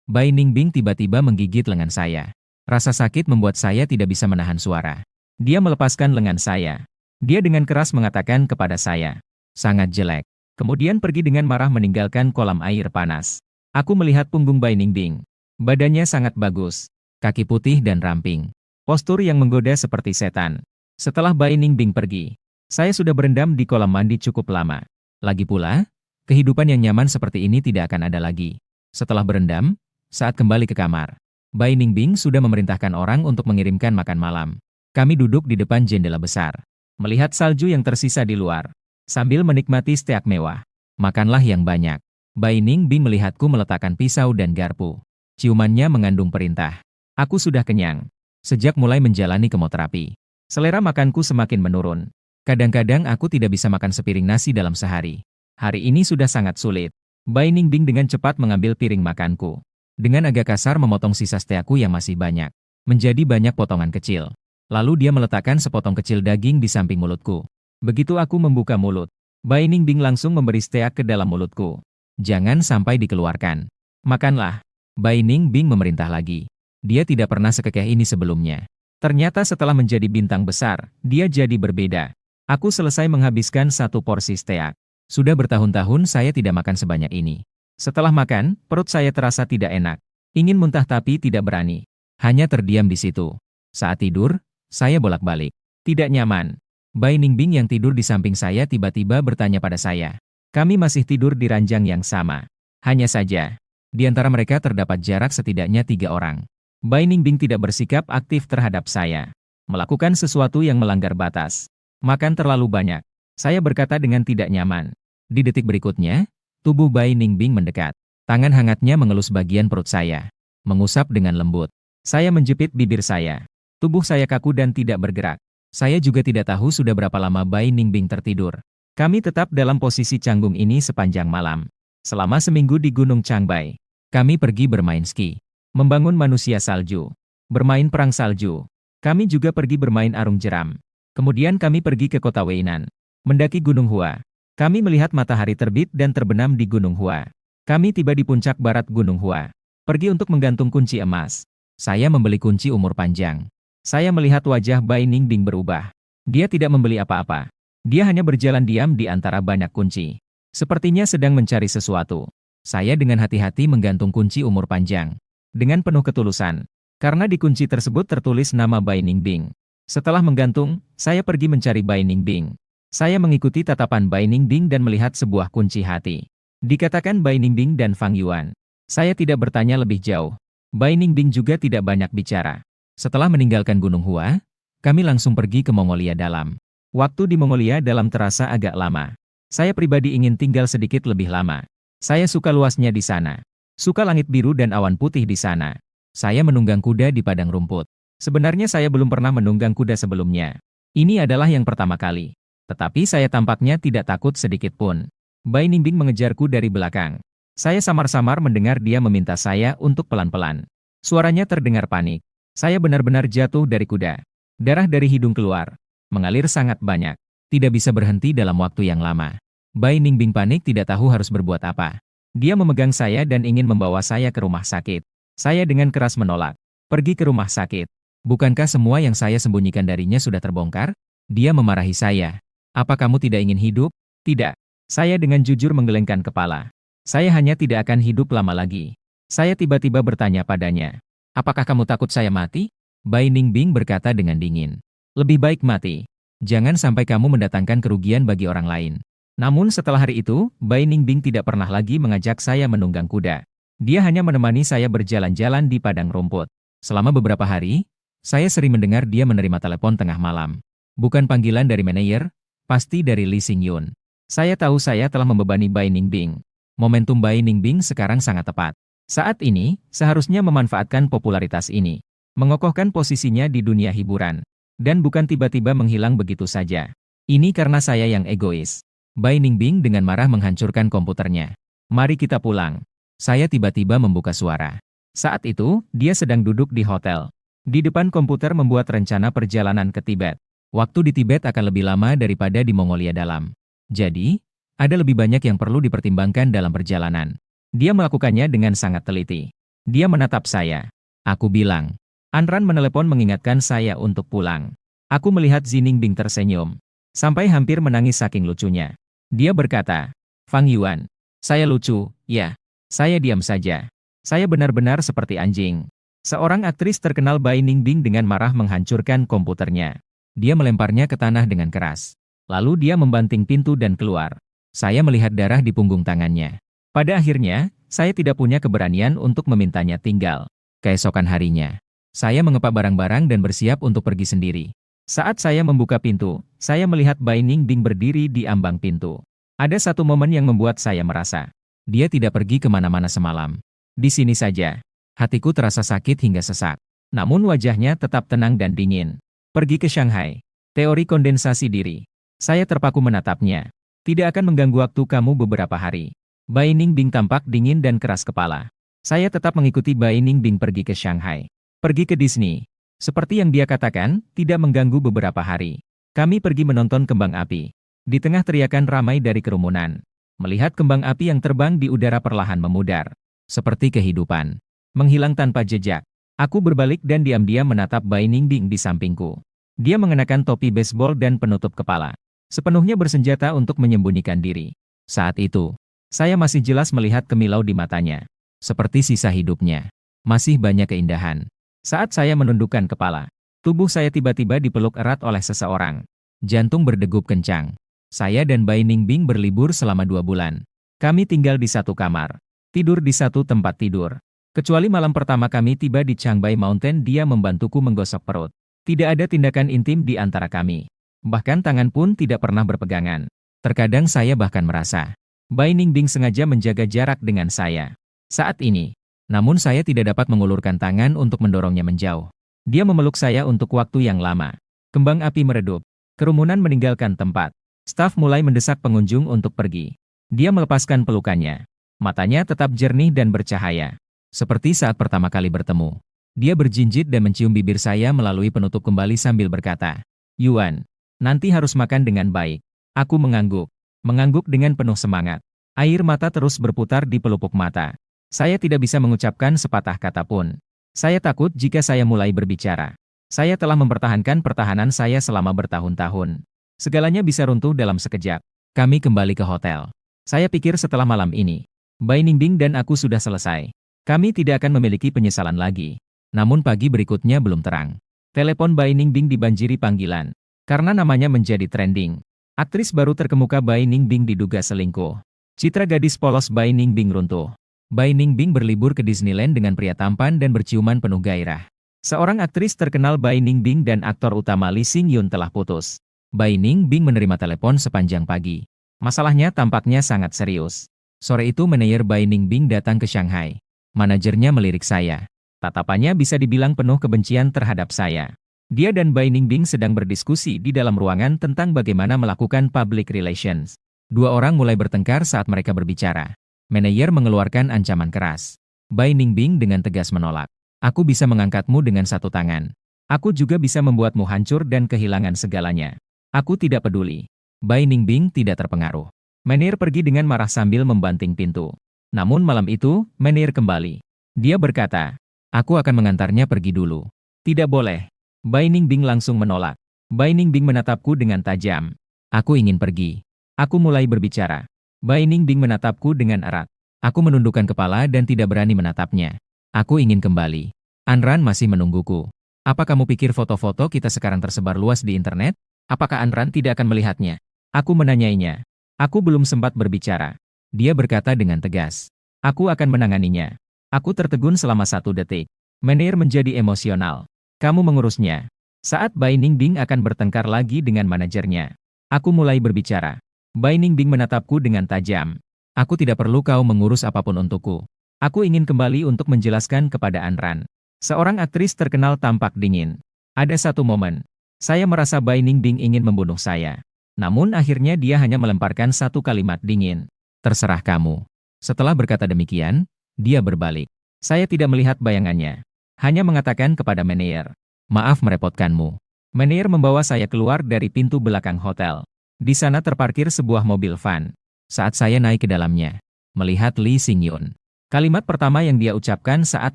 A: Bai Ningbing tiba-tiba menggigit lengan saya. Rasa sakit membuat saya tidak bisa menahan suara. Dia melepaskan lengan saya. Dia dengan keras mengatakan kepada saya, "Sangat jelek." Kemudian pergi dengan marah meninggalkan kolam air panas. Aku melihat punggung Bai Ningbing. Badannya sangat bagus. Kaki putih dan ramping. Postur yang menggoda seperti setan. Setelah Bai Ningbing pergi, saya sudah berendam di kolam mandi cukup lama. Lagi pula, kehidupan yang nyaman seperti ini tidak akan ada lagi. Setelah berendam, saat kembali ke kamar, Bai Ningbing sudah memerintahkan orang untuk mengirimkan makan malam. Kami duduk di depan jendela besar, melihat salju yang tersisa di luar, sambil menikmati steak mewah. "Makanlah yang banyak." Bai Ningbing melihatku meletakkan pisau dan garpu. Ciumannya mengandung perintah. Aku sudah kenyang. Sejak mulai menjalani kemoterapi, selera makanku semakin menurun. Kadang-kadang aku tidak bisa makan sepiring nasi dalam sehari. Hari ini sudah sangat sulit. Bai Ningbing dengan cepat mengambil piring makanku. Dengan agak kasar memotong sisa steakku yang masih banyak, menjadi banyak potongan kecil. Lalu dia meletakkan sepotong kecil daging di samping mulutku. Begitu aku membuka mulut, Bai Ningbing langsung memberi steak ke dalam mulutku. "Jangan sampai dikeluarkan. Makanlah." Bai Ningbing memerintah lagi. Dia tidak pernah sekekeh ini sebelumnya. Ternyata setelah menjadi bintang besar, dia jadi berbeda. Aku selesai menghabiskan satu porsi steak. Sudah bertahun-tahun saya tidak makan sebanyak ini. Setelah makan, perut saya terasa tidak enak. Ingin muntah tapi tidak berani. Hanya terdiam di situ. Saat tidur, saya bolak-balik. Tidak nyaman. Bai Ningbing yang tidur di samping saya tiba-tiba bertanya pada saya. Kami masih tidur di ranjang yang sama. Hanya saja, di antara mereka terdapat jarak setidaknya 3 orang. Bai Ningbing tidak bersikap aktif terhadap saya. Melakukan sesuatu yang melanggar batas. Makan terlalu banyak. Saya berkata dengan tidak nyaman. Di detik berikutnya, tubuh Bai Ningbing mendekat. Tangan hangatnya mengelus bagian perut saya. Mengusap dengan lembut. Saya menjepit bibir saya. Tubuh saya kaku dan tidak bergerak. Saya juga tidak tahu sudah berapa lama Bai Ningbing tertidur. Kami tetap dalam posisi canggung ini sepanjang malam. Selama seminggu di Gunung Changbai, kami pergi bermain ski, membangun manusia salju, bermain perang salju. Kami juga pergi bermain arung jeram. Kemudian kami pergi ke kota Weinan, mendaki Gunung Hua. Kami melihat matahari terbit dan terbenam di Gunung Hua. Kami tiba di puncak barat Gunung Hua, pergi untuk menggantung kunci emas. Saya membeli kunci umur panjang. Saya melihat wajah Bai Ningbing berubah. Dia tidak membeli apa-apa. Dia hanya berjalan diam di antara banyak kunci. Sepertinya sedang mencari sesuatu. Saya dengan hati-hati menggantung kunci umur panjang. Dengan penuh ketulusan. Karena di kunci tersebut tertulis nama Bai Ningbing. Setelah menggantung, saya pergi mencari Bai Ningbing. Saya mengikuti tatapan Bai Ningbing dan melihat sebuah kunci hati. Dikatakan Bai Ningbing dan Fang Yuan. Saya tidak bertanya lebih jauh. Bai Ningbing juga tidak banyak bicara. Setelah meninggalkan Gunung Hua, kami langsung pergi ke Mongolia Dalam. Waktu di Mongolia Dalam terasa agak lama. Saya pribadi ingin tinggal sedikit lebih lama. Saya suka luasnya di sana. Suka langit biru dan awan putih di sana. Saya menunggang kuda di padang rumput. Sebenarnya saya belum pernah menunggang kuda sebelumnya. Ini adalah yang pertama kali. Tetapi saya tampaknya tidak takut sedikit pun. Bai Ningbing mengejarku dari belakang. Saya samar-samar mendengar dia meminta saya untuk pelan-pelan. Suaranya terdengar panik. Saya benar-benar jatuh dari kuda. Darah dari hidung keluar. Mengalir sangat banyak. Tidak bisa berhenti dalam waktu yang lama. Bai Ningbing panik tidak tahu harus berbuat apa. Dia memegang saya dan ingin membawa saya ke rumah sakit. Saya dengan keras menolak. Pergi ke rumah sakit. Bukankah semua yang saya sembunyikan darinya sudah terbongkar? Dia memarahi saya. Apa kamu tidak ingin hidup? Tidak. Saya dengan jujur menggelengkan kepala. Saya hanya tidak akan hidup lama lagi. Saya tiba-tiba bertanya padanya. Apakah kamu takut saya mati? Bai Ningbing berkata dengan dingin. Lebih baik mati. Jangan sampai kamu mendatangkan kerugian bagi orang lain. Namun setelah hari itu, Bai Ningbing tidak pernah lagi mengajak saya menunggang kuda. Dia hanya menemani saya berjalan-jalan di padang rumput. Selama beberapa hari, saya sering mendengar dia menerima telepon tengah malam. Bukan panggilan dari manajer, pasti dari Lee Xingyun. Saya tahu saya telah membebani Bai Ningbing. Momentum Bai Ningbing sekarang sangat tepat. Saat ini, seharusnya memanfaatkan popularitas ini. Mengokohkan posisinya di dunia hiburan. Dan bukan tiba-tiba menghilang begitu saja. Ini karena saya yang egois. Bai Ningbing dengan marah menghancurkan komputernya. Mari kita pulang. Saya tiba-tiba membuka suara. Saat itu, dia sedang duduk di hotel. Di depan komputer membuat rencana perjalanan ke Tibet. Waktu di Tibet akan lebih lama daripada di Mongolia Dalam. Jadi, ada lebih banyak yang perlu dipertimbangkan dalam perjalanan. Dia melakukannya dengan sangat teliti. Dia menatap saya. Aku bilang. Anran menelepon mengingatkan saya untuk pulang. Aku melihat Zi Ningbing tersenyum. Sampai hampir menangis saking lucunya. Dia berkata, Fang Yuan. Saya lucu, ya. Saya diam saja. Saya benar-benar seperti anjing. Seorang aktris terkenal Bai Ningbing dengan marah menghancurkan komputernya. Dia melemparnya ke tanah dengan keras. Lalu dia membanting pintu dan keluar. Saya melihat darah di punggung tangannya. Pada akhirnya, saya tidak punya keberanian untuk memintanya tinggal. Keesokan harinya, saya mengepak barang-barang dan bersiap untuk pergi sendiri. Saat saya membuka pintu, saya melihat Bai Ningbing berdiri di ambang pintu. Ada satu momen yang membuat saya merasa. Dia tidak pergi kemana-mana semalam. Di sini saja. Hatiku terasa sakit hingga sesak. Namun wajahnya tetap tenang dan dingin. Pergi ke Shanghai. Teori kondensasi diri. Saya terpaku menatapnya. Tidak akan mengganggu waktu kamu beberapa hari. Bai Ningbing tampak dingin dan keras kepala. Saya tetap mengikuti Bai Ningbing pergi ke Shanghai. Pergi ke Disney. Seperti yang dia katakan, tidak mengganggu beberapa hari. Kami pergi menonton kembang api. Di tengah teriakan ramai dari kerumunan. Melihat kembang api yang terbang di udara perlahan memudar. Seperti kehidupan. Menghilang tanpa jejak. Aku berbalik dan diam-diam menatap Bai Ningbing di sampingku. Dia mengenakan topi baseball dan penutup kepala. Sepenuhnya bersenjata untuk menyembunyikan diri. Saat itu, saya masih jelas melihat kemilau di matanya. Seperti sisa hidupnya. Masih banyak keindahan. Saat saya menundukkan kepala, tubuh saya tiba-tiba dipeluk erat oleh seseorang. Jantung berdegup kencang. Saya dan Bai Ningbing berlibur selama 2 bulan. Kami tinggal di satu kamar. Tidur di satu tempat tidur. Kecuali malam pertama kami tiba di Changbai Mountain, dia membantuku menggosok perut. Tidak ada tindakan intim di antara kami. Bahkan tangan pun tidak pernah berpegangan. Terkadang saya bahkan merasa Bai Ningbing sengaja menjaga jarak dengan saya. Saat ini, namun saya tidak dapat mengulurkan tangan untuk mendorongnya menjauh. Dia memeluk saya untuk waktu yang lama. Kembang api meredup. Kerumunan meninggalkan tempat. Staf mulai mendesak pengunjung untuk pergi. Dia melepaskan pelukannya. Matanya tetap jernih dan bercahaya. Seperti saat pertama kali bertemu. Dia berjinjit dan mencium bibir saya melalui penutup kembali sambil berkata, Yuan, nanti harus makan dengan baik. Aku mengangguk. Mengangguk dengan penuh semangat. Air mata terus berputar di pelupuk mata. Saya tidak bisa mengucapkan sepatah kata pun. Saya takut jika saya mulai berbicara. Saya telah mempertahankan pertahanan saya selama bertahun-tahun. Segalanya bisa runtuh dalam sekejap. Kami kembali ke hotel. Saya pikir setelah malam ini, Bai Ningbing dan aku sudah selesai. Kami tidak akan memiliki penyesalan lagi. Namun pagi berikutnya belum terang. Telepon Bai Ningbing dibanjiri panggilan. Karena namanya menjadi trending. Aktris baru terkemuka Bai Ningbing diduga selingkuh. Citra gadis polos Bai Ningbing runtuh. Bai Ningbing berlibur ke Disneyland dengan pria tampan dan berciuman penuh gairah. Seorang aktris terkenal Bai Ningbing dan aktor utama Lee Sing Yoon telah putus. Bai Ningbing menerima telepon sepanjang pagi. Masalahnya tampaknya sangat serius. Sore itu manajer Bai Ningbing datang ke Shanghai. Manajernya melirik saya. Tatapannya bisa dibilang penuh kebencian terhadap saya. Dia dan Bai Ningbing sedang berdiskusi di dalam ruangan tentang bagaimana melakukan public relations. Dua orang mulai bertengkar saat mereka berbicara. Manajer mengeluarkan ancaman keras. Bai Ningbing dengan tegas menolak. Aku bisa mengangkatmu dengan satu tangan. Aku juga bisa membuatmu hancur dan kehilangan segalanya. Aku tidak peduli. Bai Ningbing tidak terpengaruh. Manajer pergi dengan marah sambil membanting pintu. Namun malam itu, manajer kembali. Dia berkata, aku akan mengantarnya pergi dulu. Tidak boleh. Bai Ningbing langsung menolak. Bai Ningbing menatapku dengan tajam. Aku ingin pergi. Aku mulai berbicara. Bai Ningbing menatapku dengan erat. Aku menundukkan kepala dan tidak berani menatapnya. Aku ingin kembali. Anran masih menungguku. Apa kamu pikir foto-foto kita sekarang tersebar luas di internet? Apakah Anran tidak akan melihatnya? Aku menanyainya. Aku belum sempat berbicara. Dia berkata dengan tegas. Aku akan menanganinya. Aku tertegun selama 1 detik. Manajer menjadi emosional. Kamu mengurusnya. Saat Bai Ningbing akan bertengkar lagi dengan manajernya. Aku mulai berbicara. Bai Ningbing menatapku dengan tajam. Aku tidak perlu kau mengurus apapun untukku. Aku ingin kembali untuk menjelaskan kepada Anran. Seorang aktris terkenal tampak dingin. Ada satu momen. Saya merasa Bai Ningbing ingin membunuh saya. Namun akhirnya dia hanya melemparkan satu kalimat dingin. Terserah kamu. Setelah berkata demikian, dia berbalik. Saya tidak melihat bayangannya. Hanya mengatakan kepada manajer. Maaf merepotkanmu. Manajer membawa saya keluar dari pintu belakang hotel. Di sana terparkir sebuah mobil van. Saat saya naik ke dalamnya, melihat Lee Sing Yoon. Kalimat pertama yang dia ucapkan saat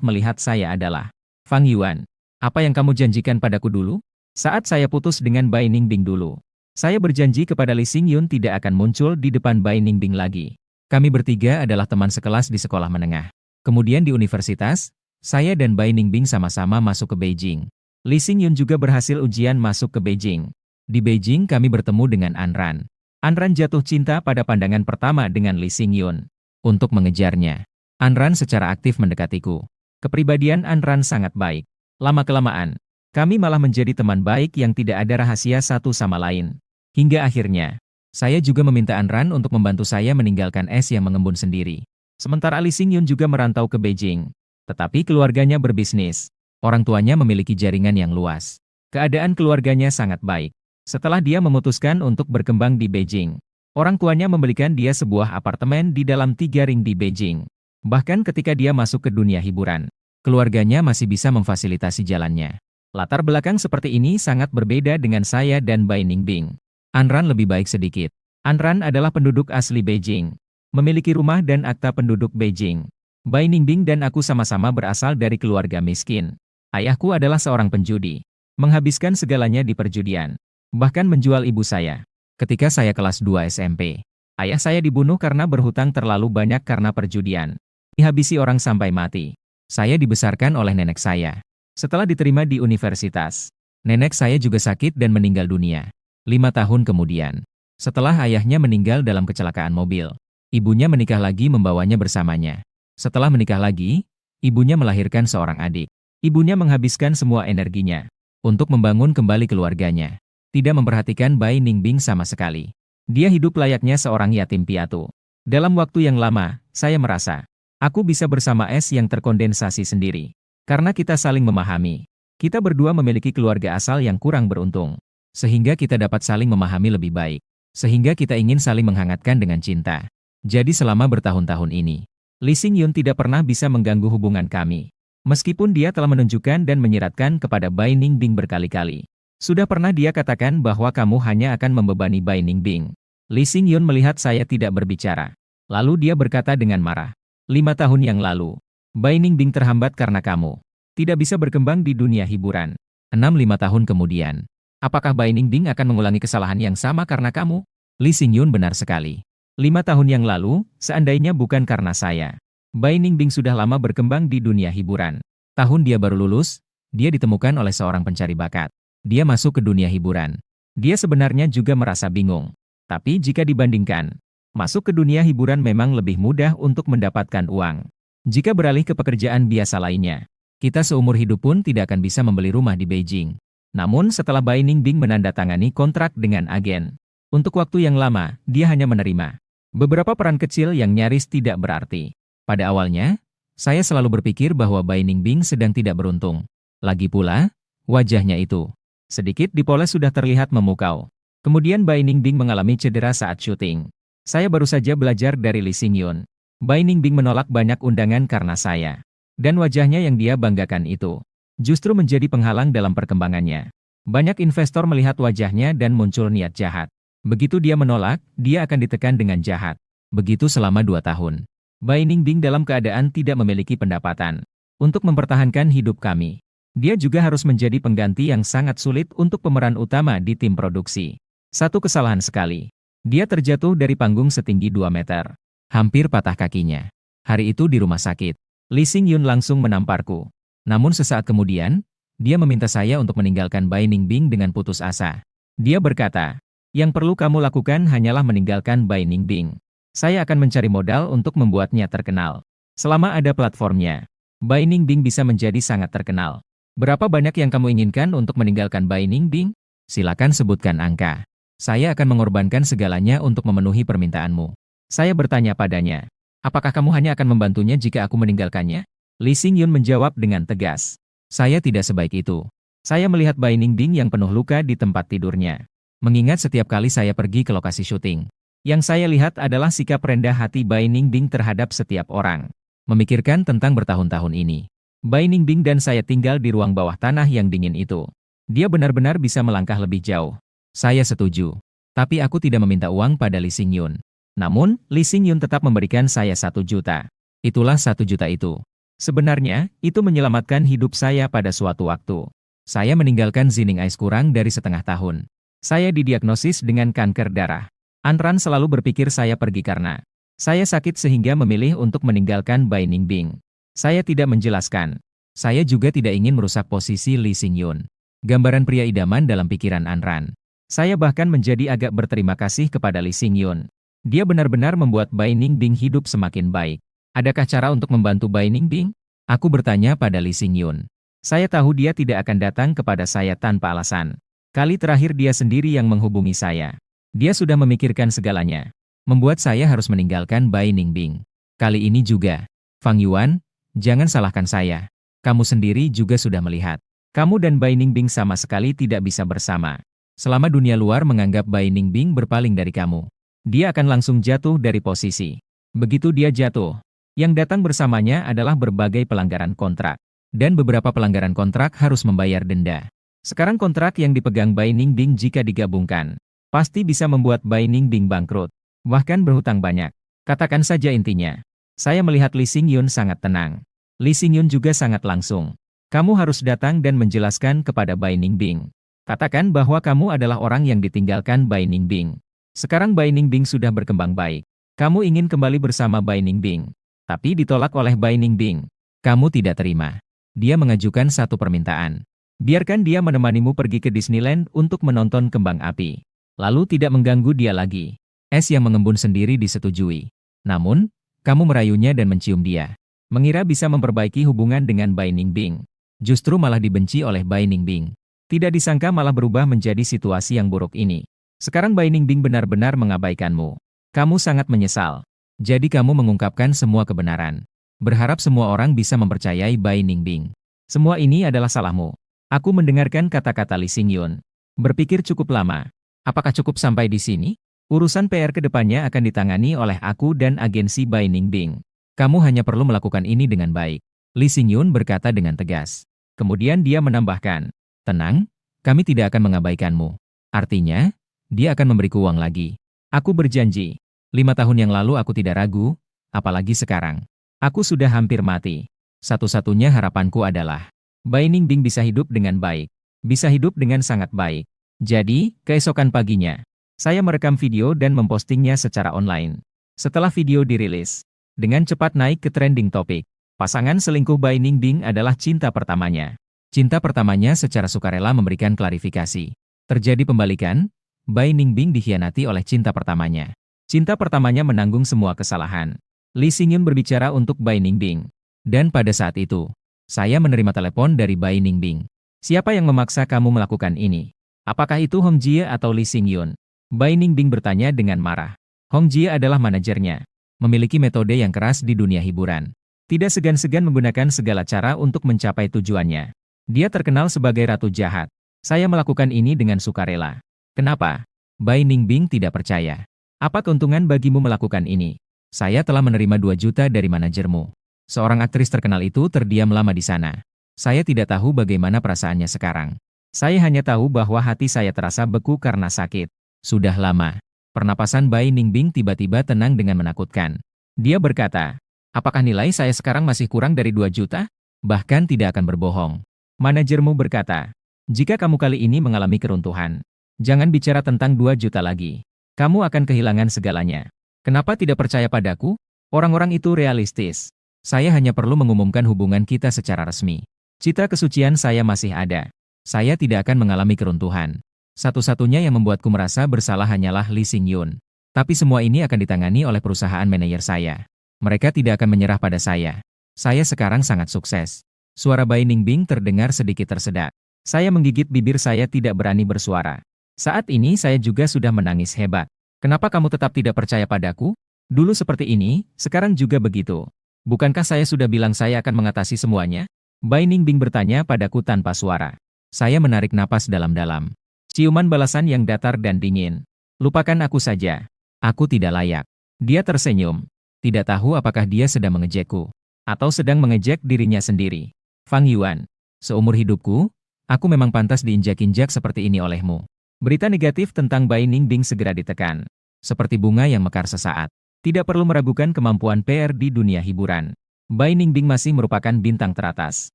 A: melihat saya adalah, Fang Yuan, apa yang kamu janjikan padaku dulu? Saat saya putus dengan Bai Ningbing dulu, saya berjanji kepada Lee Sing Yoon tidak akan muncul di depan Bai Ningbing lagi. Kami bertiga adalah teman sekelas di sekolah menengah. Kemudian di universitas, saya dan Bai Ningbing sama-sama masuk ke Beijing. Lee Sing Yoon juga berhasil ujian masuk ke Beijing. Di Beijing kami bertemu dengan Anran. Anran jatuh cinta pada pandangan pertama dengan Lee Sing Yoon. Untuk mengejarnya, Anran secara aktif mendekatiku. Kepribadian Anran sangat baik. Lama-kelamaan, kami malah menjadi teman baik yang tidak ada rahasia satu sama lain. Hingga akhirnya, saya juga meminta Anran untuk membantu saya meninggalkan es yang mengembun sendiri. Sementara Lee Sing Yoon juga merantau ke Beijing. Tetapi keluarganya berbisnis. Orang tuanya memiliki jaringan yang luas. Keadaan keluarganya sangat baik. Setelah dia memutuskan untuk berkembang di Beijing, orang tuanya membelikan dia sebuah apartemen di dalam 3 ring di Beijing. Bahkan ketika dia masuk ke dunia hiburan, keluarganya masih bisa memfasilitasi jalannya. Latar belakang seperti ini sangat berbeda dengan saya dan Bai Ningbing. Anran lebih baik sedikit. Anran adalah penduduk asli Beijing. Memiliki rumah dan akta penduduk Beijing. Bai Ningbing dan aku sama-sama berasal dari keluarga miskin. Ayahku adalah seorang penjudi. Menghabiskan segalanya di perjudian. Bahkan menjual ibu saya. Ketika saya kelas 2 SMP, ayah saya dibunuh karena berhutang terlalu banyak karena perjudian. Dihabisi orang sampai mati. Saya dibesarkan oleh nenek saya. Setelah diterima di universitas, nenek saya juga sakit dan meninggal dunia. 5 tahun kemudian, setelah ayahnya meninggal dalam kecelakaan mobil, ibunya menikah lagi membawanya bersamanya. Setelah menikah lagi, ibunya melahirkan seorang adik. Ibunya menghabiskan semua energinya untuk membangun kembali keluarganya. Tidak memperhatikan Bai Ningbing sama sekali. Dia hidup layaknya seorang yatim piatu. Dalam waktu yang lama, saya merasa, aku bisa bersama es yang terkondensasi sendiri. Karena kita saling memahami. Kita berdua memiliki keluarga asal yang kurang beruntung. Sehingga kita dapat saling memahami lebih baik. Sehingga kita ingin saling menghangatkan dengan cinta. Jadi selama bertahun-tahun ini, Lee Sing Yoon tidak pernah bisa mengganggu hubungan kami. Meskipun dia telah menunjukkan dan menyiratkan kepada Bai Ningbing berkali-kali. Sudah pernah dia katakan bahwa kamu hanya akan membebani Bai Ningbing. Lee Sing Yoon melihat saya tidak berbicara. Lalu dia berkata dengan marah. 5 tahun yang lalu, Bai Ningbing terhambat karena kamu. Tidak bisa berkembang di dunia hiburan. 6-5 tahun kemudian, apakah Bai Ningbing akan mengulangi kesalahan yang sama karena kamu? Lee Sing Yoon benar sekali. 5 tahun yang lalu, seandainya bukan karena saya, Bai Ningbing sudah lama berkembang di dunia hiburan. Tahun dia baru lulus, Dia ditemukan oleh seorang pencari bakat. Dia masuk ke dunia hiburan. Dia sebenarnya juga merasa bingung. Tapi jika dibandingkan, masuk ke dunia hiburan memang lebih mudah untuk mendapatkan uang. Jika beralih ke pekerjaan biasa lainnya, kita seumur hidup pun tidak akan bisa membeli rumah di Beijing. Namun setelah Bai Ningbing menandatangani kontrak dengan agen, untuk waktu yang lama, dia hanya menerima beberapa peran kecil yang nyaris tidak berarti. Pada awalnya, saya selalu berpikir bahwa Bai Ningbing sedang tidak beruntung. Lagi pula, wajahnya itu sedikit dipoles sudah terlihat memukau. Kemudian Bai Ningbing mengalami cedera saat syuting. Saya baru saja belajar dari Lee Xingyun. Bai Ningbing menolak banyak undangan karena saya. Dan wajahnya yang dia banggakan itu justru menjadi penghalang dalam perkembangannya. Banyak investor melihat wajahnya dan muncul niat jahat. Begitu dia menolak, dia akan ditekan dengan jahat. Begitu selama 2 tahun. Bai Ningbing dalam keadaan tidak memiliki pendapatan. Untuk mempertahankan hidup kami, dia juga harus menjadi pengganti yang sangat sulit untuk pemeran utama di tim produksi. Satu kesalahan sekali. Dia terjatuh dari panggung setinggi 2 meter. Hampir patah kakinya. Hari itu di rumah sakit, Lee Xingyun langsung menamparku. Namun sesaat kemudian, dia meminta saya untuk meninggalkan Bai Ningbing dengan putus asa. Dia berkata, yang perlu kamu lakukan hanyalah meninggalkan Bai Ningbing. Saya akan mencari modal untuk membuatnya terkenal. Selama ada platformnya, Bai Ningbing bisa menjadi sangat terkenal. Berapa banyak yang kamu inginkan untuk meninggalkan Bai Ningbing? Silakan sebutkan angka. Saya akan mengorbankan segalanya untuk memenuhi permintaanmu. Saya bertanya padanya, apakah kamu hanya akan membantunya jika aku meninggalkannya? Lee Xingyun menjawab dengan tegas. Saya tidak sebaik itu. Saya melihat Bai Ningbing yang penuh luka di tempat tidurnya. Mengingat setiap kali saya pergi ke lokasi syuting, yang saya lihat adalah sikap rendah hati Bai Ningbing terhadap setiap orang. Memikirkan tentang bertahun-tahun ini, Bai Ningbing dan saya tinggal di ruang bawah tanah yang dingin itu. Dia benar-benar bisa melangkah lebih jauh. Saya setuju. Tapi aku tidak meminta uang pada Lee Xingyun. Namun, Lee Xingyun tetap memberikan saya 1 juta. Itulah 1 juta itu. Sebenarnya, itu menyelamatkan hidup saya pada suatu waktu. Saya meninggalkan Zining Ice kurang dari setengah tahun. Saya didiagnosis dengan kanker darah. Anran selalu berpikir saya pergi karena saya sakit sehingga memilih untuk meninggalkan Bai Ningbing. Saya tidak menjelaskan. Saya juga tidak ingin merusak posisi Lee Xingyun. Gambaran pria idaman dalam pikiran Anran. Saya bahkan menjadi agak berterima kasih kepada Lee Xingyun. Dia benar-benar membuat Bai Ningbing hidup semakin baik. Adakah cara untuk membantu Bai Ningbing? Aku bertanya pada Lee Xingyun. Saya tahu dia tidak akan datang kepada saya tanpa alasan. Kali terakhir dia sendiri yang menghubungi saya. Dia sudah memikirkan segalanya. Membuat saya harus meninggalkan Bai Ningbing. Kali ini juga. Fang Yuan, jangan salahkan saya. Kamu sendiri juga sudah melihat. Kamu dan Bai Ningbing sama sekali tidak bisa bersama. Selama dunia luar menganggap Bai Ningbing berpaling dari kamu, dia akan langsung jatuh dari posisi. Begitu dia jatuh, yang datang bersamanya adalah berbagai pelanggaran kontrak. Dan beberapa pelanggaran kontrak harus membayar denda. Sekarang kontrak yang dipegang Bai Ningbing jika digabungkan, pasti bisa membuat Bai Ningbing bangkrut, bahkan berhutang banyak. Katakan saja intinya. Saya melihat Lee Xingyun sangat tenang. Lee Xingyun juga sangat langsung. Kamu harus datang dan menjelaskan kepada Bai Ningbing. Katakan bahwa kamu adalah orang yang ditinggalkan Bai Ningbing. Sekarang Bai Ningbing sudah berkembang baik. Kamu ingin kembali bersama Bai Ningbing. Tapi ditolak oleh Bai Ningbing. Kamu tidak terima. Dia mengajukan satu permintaan. Biarkan dia menemanimu pergi ke Disneyland untuk menonton kembang api. Lalu tidak mengganggu dia lagi. Es yang mengembun sendiri disetujui. Namun, kamu merayunya dan mencium dia. Mengira bisa memperbaiki hubungan dengan Bai Ningbing. Justru malah dibenci oleh Bai Ningbing. Tidak disangka malah berubah menjadi situasi yang buruk ini. Sekarang Bai Ningbing benar-benar mengabaikanmu. Kamu sangat menyesal. Jadi kamu mengungkapkan semua kebenaran. Berharap semua orang bisa mempercayai Bai Ningbing. Semua ini adalah salahmu. Aku mendengarkan kata-kata Lee Xingyun. Berpikir cukup lama. Apakah cukup sampai di sini? Urusan PR ke depannya akan ditangani oleh aku dan agensi Bai Ningbing. Kamu hanya perlu melakukan ini dengan baik. Lee Xingyun berkata dengan tegas. Kemudian dia menambahkan, tenang, kami tidak akan mengabaikanmu. Artinya, dia akan memberiku uang lagi. Aku berjanji. 5 tahun yang lalu aku tidak ragu, apalagi sekarang. Aku sudah hampir mati. Satu-satunya harapanku adalah Bai Ningbing bisa hidup dengan baik. Bisa hidup dengan sangat baik. Jadi, keesokan paginya, saya merekam video dan mempostingnya secara online. Setelah video dirilis, dengan cepat naik ke trending topik. Pasangan selingkuh Bai Ningbing adalah cinta pertamanya. Cinta pertamanya secara sukarela memberikan klarifikasi. Terjadi pembalikan, Bai Ningbing dikhianati oleh cinta pertamanya. Cinta pertamanya menanggung semua kesalahan. Lee Xingyun berbicara untuk Bai Ningbing. Dan pada saat itu, saya menerima telepon dari Bai Ningbing. Siapa yang memaksa kamu melakukan ini? Apakah itu Hong Jie atau Lee Xingyun? Bai Ningbing bertanya dengan marah. Hong Jie adalah manajernya. Memiliki metode yang keras di dunia hiburan. Tidak segan-segan menggunakan segala cara untuk mencapai tujuannya. Dia terkenal sebagai ratu jahat. Saya melakukan ini dengan sukarela. Kenapa? Bai Ningbing tidak percaya. Apa keuntungan bagimu melakukan ini? Saya telah menerima 2 juta dari manajermu. Seorang aktris terkenal itu terdiam lama di sana. Saya tidak tahu bagaimana perasaannya sekarang. Saya hanya tahu bahwa hati saya terasa beku karena sakit. Sudah lama. Pernapasan Bai Ningbing tiba-tiba tenang dengan menakutkan. Dia berkata, apakah nilai saya sekarang masih kurang dari 2 juta? Bahkan tidak akan berbohong. Manajermu berkata, jika kamu kali ini mengalami keruntuhan, jangan bicara tentang 2 juta lagi. Kamu akan kehilangan segalanya. Kenapa tidak percaya padaku? Orang-orang itu realistis. Saya hanya perlu mengumumkan hubungan kita secara resmi. Citra kesucian saya masih ada. Saya tidak akan mengalami keruntuhan. Satu-satunya yang membuatku merasa bersalah hanyalah Lee Xingyun. Tapi semua ini akan ditangani oleh perusahaan manajer saya. Mereka tidak akan menyerah pada saya. Saya sekarang sangat sukses. Suara Bai Ningbing terdengar sedikit tersedak. Saya menggigit bibir, saya tidak berani bersuara. Saat ini saya juga sudah menangis hebat. Kenapa kamu tetap tidak percaya padaku? Dulu seperti ini, sekarang juga begitu. Bukankah saya sudah bilang saya akan mengatasi semuanya? Bai Ningbing bertanya padaku tanpa suara. Saya menarik napas dalam-dalam. Ciuman balasan yang datar dan dingin. Lupakan aku saja. Aku tidak layak. Dia tersenyum. Tidak tahu apakah dia sedang mengejekku. Atau sedang mengejek dirinya sendiri. Fang Yuan. Seumur hidupku, aku memang pantas diinjak-injak seperti ini olehmu. Berita negatif tentang Bai Ningbing segera ditekan. Seperti bunga yang mekar sesaat. Tidak perlu meragukan kemampuan PR di dunia hiburan. Bai Ningbing masih merupakan bintang teratas.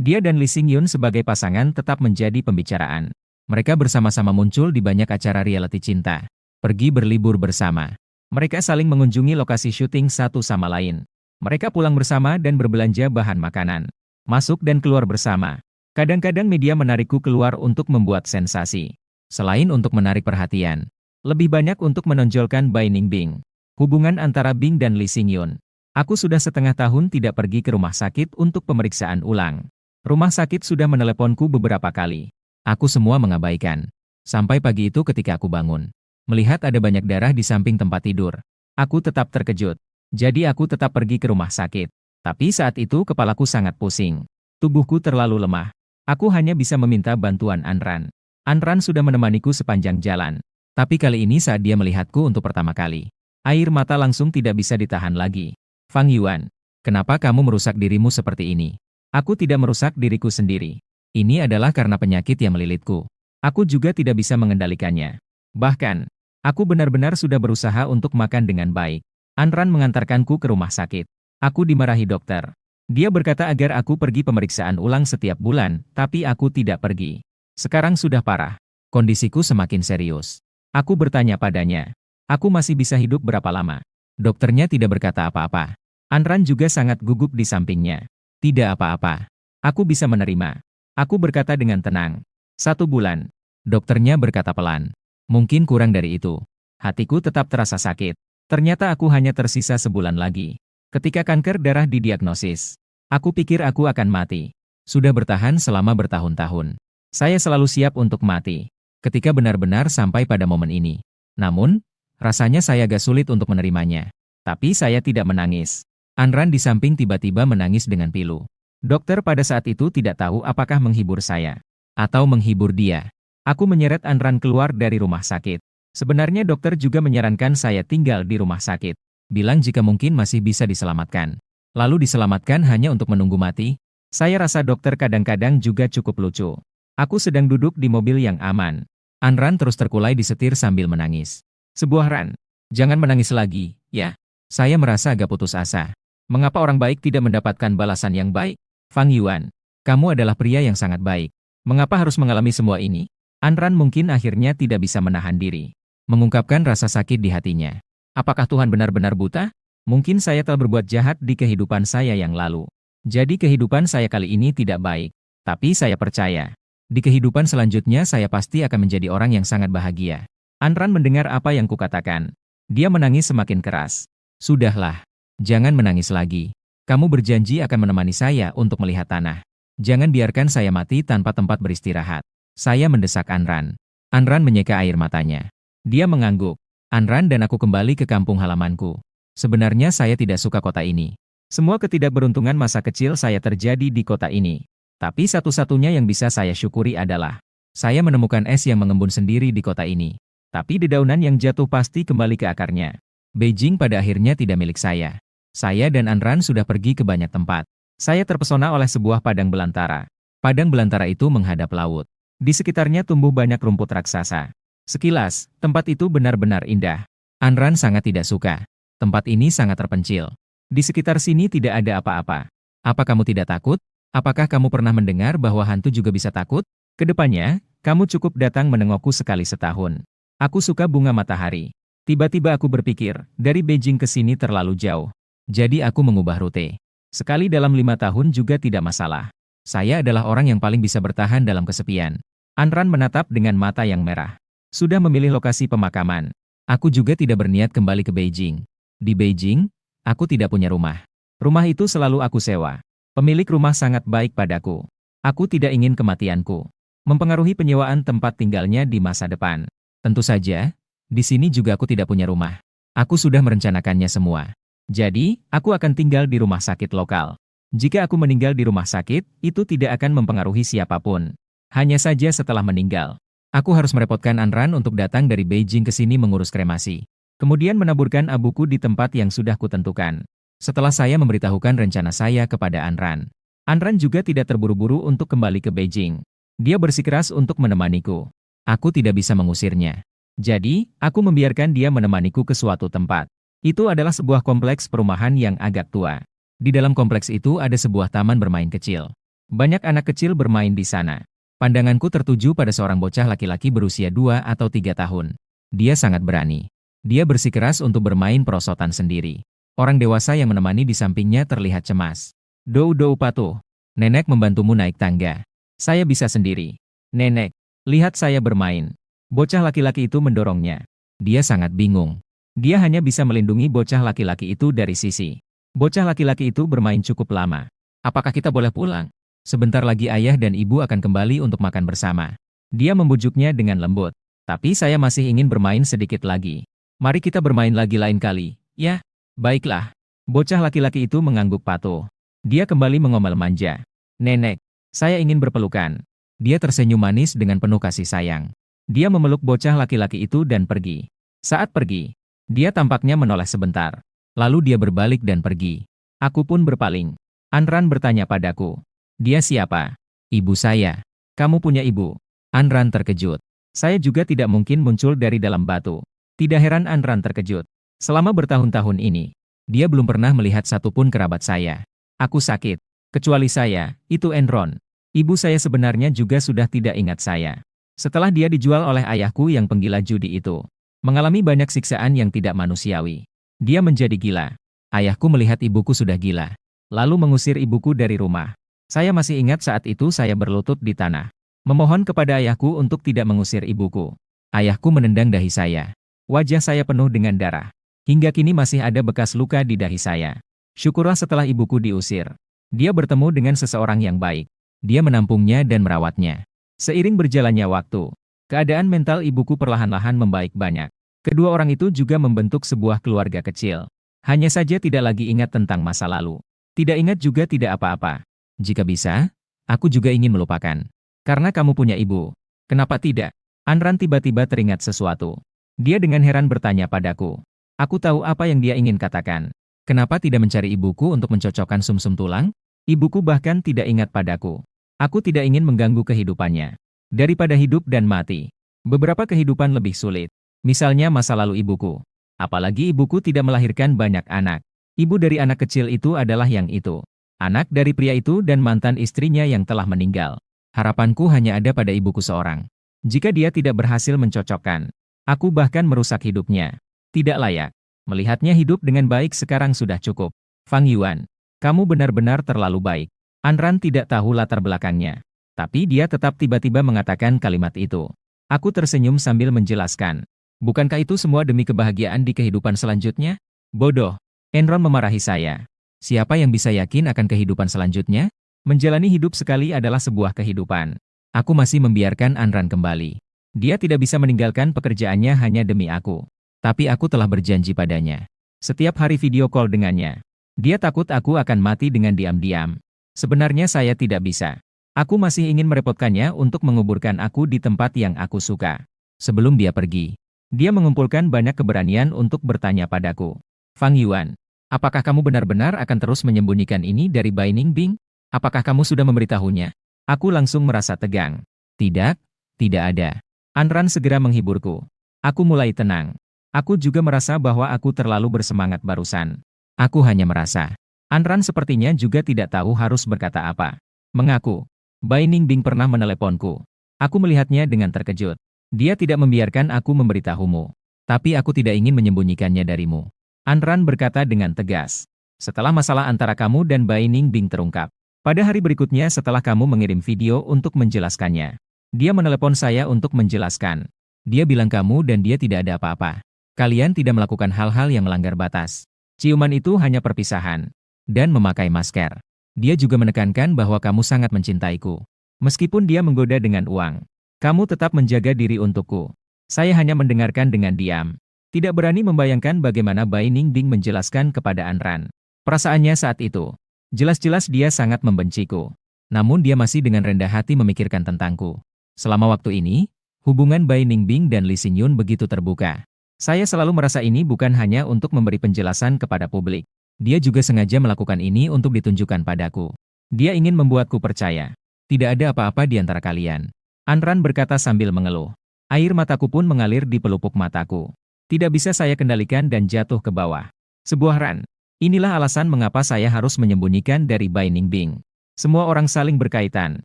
A: Dia dan Lee Xingyun sebagai pasangan tetap menjadi pembicaraan. Mereka bersama-sama muncul di banyak acara reality cinta. Pergi berlibur bersama. Mereka saling mengunjungi lokasi syuting satu sama lain. Mereka pulang bersama dan berbelanja bahan makanan. Masuk dan keluar bersama. Kadang-kadang media menarikku keluar untuk membuat sensasi. Selain untuk menarik perhatian, lebih banyak untuk menonjolkan Bai Ningbing. Hubungan antara Bing dan Lee Xingyun. Aku sudah setengah tahun tidak pergi ke rumah sakit untuk pemeriksaan ulang. Rumah sakit sudah meneleponku beberapa kali. Aku semua mengabaikan. Sampai pagi itu ketika aku bangun, melihat ada banyak darah di samping tempat tidur. Aku tetap terkejut. Jadi aku tetap pergi ke rumah sakit. Tapi saat itu kepalaku sangat pusing. Tubuhku terlalu lemah. Aku hanya bisa meminta bantuan Anran. Anran sudah menemaniku sepanjang jalan. Tapi kali ini saat dia melihatku untuk pertama kali, air mata langsung tidak bisa ditahan lagi. Fang Yuan, kenapa kamu merusak dirimu seperti ini? Aku tidak merusak diriku sendiri. Ini adalah karena penyakit yang melilitku. Aku juga tidak bisa mengendalikannya. Bahkan, aku benar-benar sudah berusaha untuk makan dengan baik. Anran mengantarkanku ke rumah sakit. Aku dimarahi dokter. Dia berkata agar aku pergi pemeriksaan ulang setiap bulan, tapi aku tidak pergi. Sekarang sudah parah. Kondisiku semakin serius. Aku bertanya padanya, aku masih bisa hidup berapa lama? Dokternya tidak berkata apa-apa. Anran juga sangat gugup di sampingnya. Tidak apa-apa. Aku bisa menerima. Aku berkata dengan tenang. 1 bulan. Dokternya berkata pelan. Mungkin kurang dari itu. Hatiku tetap terasa sakit. Ternyata aku hanya tersisa sebulan lagi. Ketika kanker darah didiagnosis, aku pikir aku akan mati. Sudah bertahan selama bertahun-tahun. Saya selalu siap untuk mati, ketika benar-benar sampai pada momen ini. Namun, rasanya saya agak sulit untuk menerimanya. Tapi saya tidak menangis. Anran di samping tiba-tiba menangis dengan pilu. Dokter pada saat itu tidak tahu apakah menghibur saya, atau menghibur dia. Aku menyeret Anran keluar dari rumah sakit. Sebenarnya dokter juga menyarankan saya tinggal di rumah sakit. Bilang jika mungkin masih bisa diselamatkan. Lalu diselamatkan hanya untuk menunggu mati. Saya rasa dokter kadang-kadang juga cukup lucu. Aku sedang duduk di mobil yang aman. Anran terus terkulai di setir sambil menangis. Sebuah Ran, jangan menangis lagi, ya. Saya merasa agak putus asa. Mengapa orang baik tidak mendapatkan balasan yang baik? Fang Yuan, kamu adalah pria yang sangat baik. Mengapa harus mengalami semua ini? Anran mungkin akhirnya tidak bisa menahan diri. Mengungkapkan rasa sakit di hatinya. Apakah Tuhan benar-benar buta? Mungkin saya telah berbuat jahat di kehidupan saya yang lalu. Jadi kehidupan saya kali ini tidak baik. Tapi saya percaya. Di kehidupan selanjutnya saya pasti akan menjadi orang yang sangat bahagia. Anran mendengar apa yang kukatakan. Dia menangis semakin keras. Sudahlah. Jangan menangis lagi. Kamu berjanji akan menemani saya untuk melihat tanah. Jangan biarkan saya mati tanpa tempat beristirahat. Saya mendesak Anran. Anran menyeka air matanya. Dia mengangguk. Anran dan aku kembali ke kampung halamanku. Sebenarnya saya tidak suka kota ini. Semua ketidakberuntungan masa kecil saya terjadi di kota ini. Tapi satu-satunya yang bisa saya syukuri adalah saya menemukan es yang mengembun sendiri di kota ini. Tapi dedaunan yang jatuh pasti kembali ke akarnya. Beijing pada akhirnya tidak milik saya. Saya dan Anran sudah pergi ke banyak tempat. Saya terpesona oleh sebuah padang belantara. Padang belantara itu menghadap laut. Di sekitarnya tumbuh banyak rumput raksasa. Sekilas, tempat itu benar-benar indah. Anran sangat tidak suka. Tempat ini sangat terpencil. Di sekitar sini tidak ada apa-apa. Apa kamu tidak takut? Apakah kamu pernah mendengar bahwa hantu juga bisa takut? Kedepannya, kamu cukup datang menengokku sekali setahun. Aku suka bunga matahari. Tiba-tiba aku berpikir, dari Beijing ke sini terlalu jauh. Jadi aku mengubah rute. Sekali dalam 5 tahun juga tidak masalah. Saya adalah orang yang paling bisa bertahan dalam kesepian. Anran menatap dengan mata yang merah. Sudah memilih lokasi pemakaman. Aku juga tidak berniat kembali ke Beijing. Di Beijing, aku tidak punya rumah. Rumah itu selalu aku sewa. Pemilik rumah sangat baik padaku. Aku tidak ingin kematianku mempengaruhi penyewaan tempat tinggalnya di masa depan. Tentu saja, di sini juga aku tidak punya rumah. Aku sudah merencanakannya semua. Jadi, aku akan tinggal di rumah sakit lokal. Jika aku meninggal di rumah sakit, itu tidak akan mempengaruhi siapapun. Hanya saja setelah meninggal, aku harus merepotkan Anran untuk datang dari Beijing ke sini mengurus kremasi. Kemudian menaburkan abuku di tempat yang sudah kutentukan. Setelah saya memberitahukan rencana saya kepada Anran, Anran juga tidak terburu-buru untuk kembali ke Beijing. Dia bersikeras untuk menemaniku. Aku tidak bisa mengusirnya. Jadi, aku membiarkan dia menemaniku ke suatu tempat. Itu adalah sebuah kompleks perumahan yang agak tua. Di dalam kompleks itu ada sebuah taman bermain kecil. Banyak anak kecil bermain di sana. Pandanganku tertuju pada seorang bocah laki-laki berusia 2 atau 3 tahun. Dia sangat berani. Dia bersikeras untuk bermain perosotan sendiri. Orang dewasa yang menemani di sampingnya terlihat cemas. Dou patuh. Nenek membantumu naik tangga. Saya bisa sendiri. Nenek, lihat saya bermain. Bocah laki-laki itu mendorongnya. Dia sangat bingung. Dia hanya bisa melindungi bocah laki-laki itu dari sisi. Bocah laki-laki itu bermain cukup lama. Apakah kita boleh pulang? Sebentar lagi ayah dan ibu akan kembali untuk makan bersama. Dia membujuknya dengan lembut. Tapi saya masih ingin bermain sedikit lagi. Mari kita bermain lagi lain kali, ya? Baiklah. Bocah laki-laki itu mengangguk patuh. Dia kembali mengomel manja. Nenek, saya ingin berpelukan. Dia tersenyum manis dengan penuh kasih sayang. Dia memeluk bocah laki-laki itu dan pergi. Saat pergi, dia tampaknya menoleh sebentar. Lalu dia berbalik dan pergi. Aku pun berpaling. Anran bertanya padaku. Dia siapa? Ibu saya. Kamu punya ibu? Anran terkejut. Saya juga tidak mungkin muncul dari dalam batu. Tidak heran Anran terkejut. Selama bertahun-tahun ini, dia belum pernah melihat satupun kerabat saya. Aku sakit. Kecuali saya, itu Enron. Ibu saya sebenarnya juga sudah tidak ingat saya. Setelah dia dijual oleh ayahku yang penggila judi itu. Mengalami banyak siksaan yang tidak manusiawi. Dia menjadi gila. Ayahku melihat ibuku sudah gila. Lalu mengusir ibuku dari rumah. Saya masih ingat saat itu saya berlutut di tanah. Memohon kepada ayahku untuk tidak mengusir ibuku. Ayahku menendang dahi saya. Wajah saya penuh dengan darah. Hingga kini masih ada bekas luka di dahi saya. Syukurlah setelah ibuku diusir. Dia bertemu dengan seseorang yang baik. Dia menampungnya dan merawatnya. Seiring berjalannya waktu, keadaan mental ibuku perlahan-lahan membaik banyak. Kedua orang itu juga membentuk sebuah keluarga kecil. Hanya saja tidak lagi ingat tentang masa lalu. Tidak ingat juga tidak apa-apa. Jika bisa, aku juga ingin melupakan. Karena kamu punya ibu. Kenapa tidak? Anran tiba-tiba teringat sesuatu. Dia dengan heran bertanya padaku. Aku tahu apa yang dia ingin katakan. Kenapa tidak mencari ibuku untuk mencocokkan sumsum tulang? Ibuku bahkan tidak ingat padaku. Aku tidak ingin mengganggu kehidupannya. Daripada hidup dan mati. Beberapa kehidupan lebih sulit. Misalnya masa lalu ibuku. Apalagi ibuku tidak melahirkan banyak anak. Ibu dari anak kecil itu adalah yang itu. Anak dari pria itu dan mantan istrinya yang telah meninggal. Harapanku hanya ada pada ibuku seorang. Jika dia tidak berhasil mencocokkan, aku bahkan merusak hidupnya. Tidak layak. Melihatnya hidup dengan baik sekarang sudah cukup. Fang Yuan, kamu benar-benar terlalu baik. Anran tidak tahu latar belakangnya. Tapi dia tetap tiba-tiba mengatakan kalimat itu. Aku tersenyum sambil menjelaskan. Bukankah itu semua demi kebahagiaan di kehidupan selanjutnya? Bodoh. Enron memarahi saya. Siapa yang bisa yakin akan kehidupan selanjutnya? Menjalani hidup sekali adalah sebuah kehidupan. Aku masih membiarkan Anran kembali. Dia tidak bisa meninggalkan pekerjaannya hanya demi aku. Tapi aku telah berjanji padanya. Setiap hari video call dengannya. Dia takut aku akan mati dengan diam-diam. Sebenarnya saya tidak bisa. Aku masih ingin merepotkannya untuk menguburkan aku di tempat yang aku suka. Sebelum dia pergi, dia mengumpulkan banyak keberanian untuk bertanya padaku. Fang Yuan, apakah kamu benar-benar akan terus menyembunyikan ini dari Bai Ningbing? Apakah kamu sudah memberitahunya? Aku langsung merasa tegang. Tidak, tidak ada. Anran segera menghiburku. Aku mulai tenang. Aku juga merasa bahwa aku terlalu bersemangat barusan. Aku hanya merasa. Anran sepertinya juga tidak tahu harus berkata apa. Mengaku. Bai Ningbing pernah meneleponku. Aku melihatnya dengan terkejut. Dia tidak membiarkan aku memberitahumu. Tapi aku tidak ingin menyembunyikannya darimu. Anran berkata dengan tegas. Setelah masalah antara kamu dan Bai Ningbing terungkap. Pada hari berikutnya setelah kamu mengirim video untuk menjelaskannya. Dia menelepon saya untuk menjelaskan. Dia bilang kamu dan dia tidak ada apa-apa. Kalian tidak melakukan hal-hal yang melanggar batas. Ciuman itu hanya perpisahan. Dan memakai masker. Dia juga menekankan bahwa kamu sangat mencintaiku. Meskipun dia menggoda dengan uang. Kamu tetap menjaga diri untukku. Saya hanya mendengarkan dengan diam. Tidak berani membayangkan bagaimana Bai Ningbing menjelaskan kepada Anran. Perasaannya saat itu. Jelas-jelas dia sangat membenciku. Namun dia masih dengan rendah hati memikirkan tentangku. Selama waktu ini, hubungan Bai Ningbing dan Lee Xingyun begitu terbuka. Saya selalu merasa ini bukan hanya untuk memberi penjelasan kepada publik. Dia juga sengaja melakukan ini untuk ditunjukkan padaku. Dia ingin membuatku percaya. Tidak ada apa-apa di antara kalian. Anran berkata sambil mengeluh. Air mataku pun mengalir di pelupuk mataku. Tidak bisa saya kendalikan dan jatuh ke bawah. Sebuah ran. Inilah alasan mengapa saya harus menyembunyikan dari Bai Ningbing. Semua orang saling berkaitan.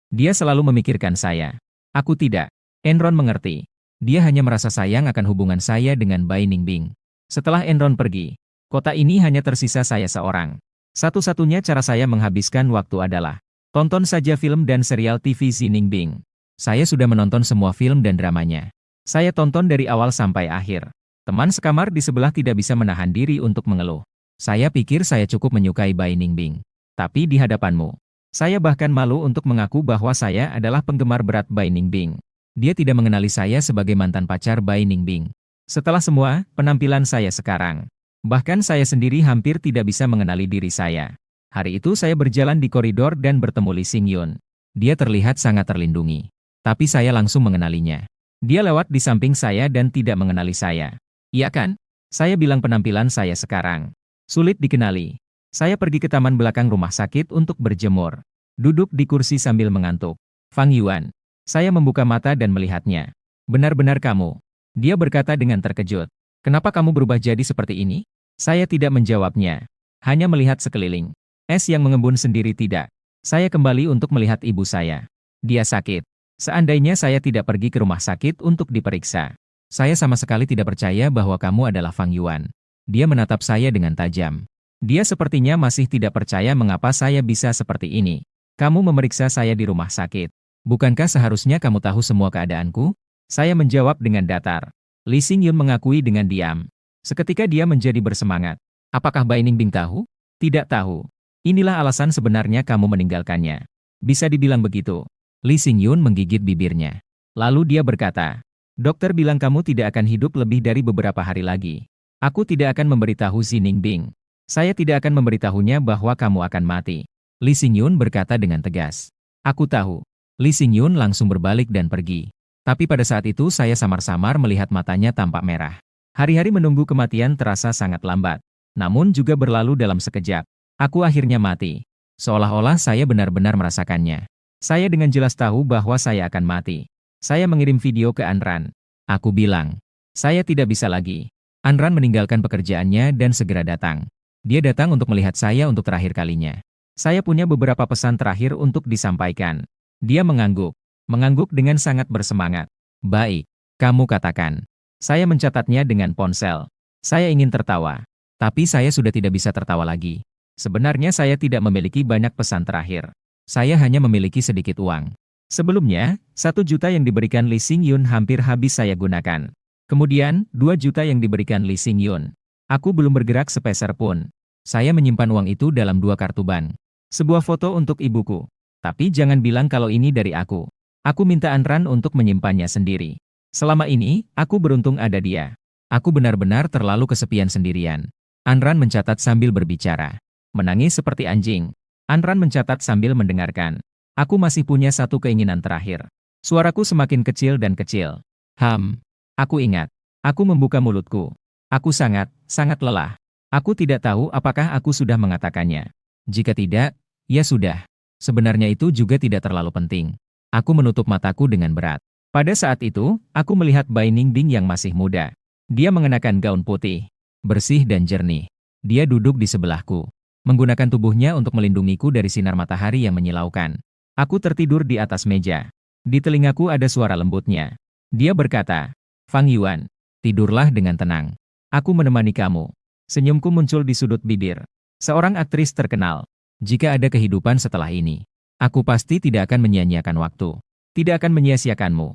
A: Dia selalu memikirkan saya. Aku tidak. Enron mengerti. Dia hanya merasa sayang akan hubungan saya dengan Bai Ningbing. Setelah Enron pergi, kota ini hanya tersisa saya seorang. Satu-satunya cara saya menghabiskan waktu adalah tonton saja film dan serial TV Xi Ningbing. Saya sudah menonton semua film dan dramanya. Saya tonton dari awal sampai akhir. Teman sekamar di sebelah tidak bisa menahan diri untuk mengeluh. Saya pikir saya cukup menyukai Bai Ningbing. Tapi di hadapanmu, saya bahkan malu untuk mengaku bahwa saya adalah penggemar berat Bai Ningbing. Dia tidak mengenali saya sebagai mantan pacar Bai Ningbing. Setelah semua, penampilan saya sekarang. Bahkan saya sendiri hampir tidak bisa mengenali diri saya. Hari itu saya berjalan di koridor dan bertemu Lee Xingyun. Dia terlihat sangat terlindungi. Tapi saya langsung mengenalinya. Dia lewat di samping saya dan tidak mengenali saya. Iya kan? Saya bilang penampilan saya sekarang. Sulit dikenali. Saya pergi ke taman belakang rumah sakit untuk berjemur. Duduk di kursi sambil mengantuk. Fang Yuan. Saya membuka mata dan melihatnya. Benar-benar kamu. Dia berkata dengan terkejut. Kenapa kamu berubah jadi seperti ini? Saya tidak menjawabnya. Hanya melihat sekeliling. Es yang mengembun sendiri tidak. Saya kembali untuk melihat ibu saya. Dia sakit. Seandainya saya tidak pergi ke rumah sakit untuk diperiksa. Saya sama sekali tidak percaya bahwa kamu adalah Fang Yuan. Dia menatap saya dengan tajam. Dia sepertinya masih tidak percaya mengapa saya bisa seperti ini. Kamu memeriksa saya di rumah sakit. Bukankah seharusnya kamu tahu semua keadaanku? Saya menjawab dengan datar. Lee Xingyun mengakui dengan diam. Seketika dia menjadi bersemangat. Apakah Bai Ningbing tahu? Tidak tahu. Inilah alasan sebenarnya kamu meninggalkannya. Bisa dibilang begitu. Lee Xingyun menggigit bibirnya. Lalu dia berkata, dokter bilang kamu tidak akan hidup lebih dari beberapa hari lagi. Aku tidak akan memberitahu Xi Ningbing. Saya tidak akan memberitahunya bahwa kamu akan mati. Lee Xingyun berkata dengan tegas. Aku tahu. Lee Xingyun langsung berbalik dan pergi. Tapi pada saat itu saya samar-samar melihat matanya tampak merah. Hari-hari menunggu kematian terasa sangat lambat. Namun juga berlalu dalam sekejap. Aku akhirnya mati. Seolah-olah saya benar-benar merasakannya. Saya dengan jelas tahu bahwa saya akan mati. Saya mengirim video ke Anran. Aku bilang, saya tidak bisa lagi. Anran meninggalkan pekerjaannya dan segera datang. Dia datang untuk melihat saya untuk terakhir kalinya. Saya punya beberapa pesan terakhir untuk disampaikan. Dia mengangguk. Mengangguk dengan sangat bersemangat. Baik, kamu katakan. Saya mencatatnya dengan ponsel. Saya ingin tertawa. Tapi saya sudah tidak bisa tertawa lagi. Sebenarnya saya tidak memiliki banyak pesan terakhir. Saya hanya memiliki sedikit uang. Sebelumnya, 1 juta yang diberikan Lee Sing-yun hampir habis saya gunakan. Kemudian, 2 juta yang diberikan Lee Sing-yun. Aku belum bergerak sepeser pun. Saya menyimpan uang itu dalam 2 kartu bank. Sebuah foto untuk ibuku. Tapi jangan bilang kalau ini dari aku. Aku minta Anran untuk menyimpannya sendiri. Selama ini, aku beruntung ada dia. Aku benar-benar terlalu kesepian sendirian. Anran mencatat sambil berbicara. Menangis seperti anjing. Anran mencatat sambil mendengarkan. Aku masih punya satu keinginan terakhir. Suaraku semakin kecil dan kecil. Aku ingat. Aku membuka mulutku. Aku sangat lelah. Aku tidak tahu apakah aku sudah mengatakannya. Jika tidak, ya sudah. Sebenarnya itu juga tidak terlalu penting. Aku menutup mataku dengan berat. Pada saat itu, aku melihat Bai Ningbing yang masih muda. Dia mengenakan gaun putih, bersih dan jernih. Dia duduk di sebelahku, menggunakan tubuhnya untuk melindungiku dari sinar matahari yang menyilaukan. Aku tertidur di atas meja. Di telingaku ada suara lembutnya. Dia berkata, "Fang Yuan, tidurlah dengan tenang. Aku menemani kamu." Senyumku muncul di sudut bibir. Seorang aktris terkenal. Jika ada kehidupan setelah ini, aku pasti tidak akan menyia-nyiakan waktu. Tidak akan menyia-nyiakanmu.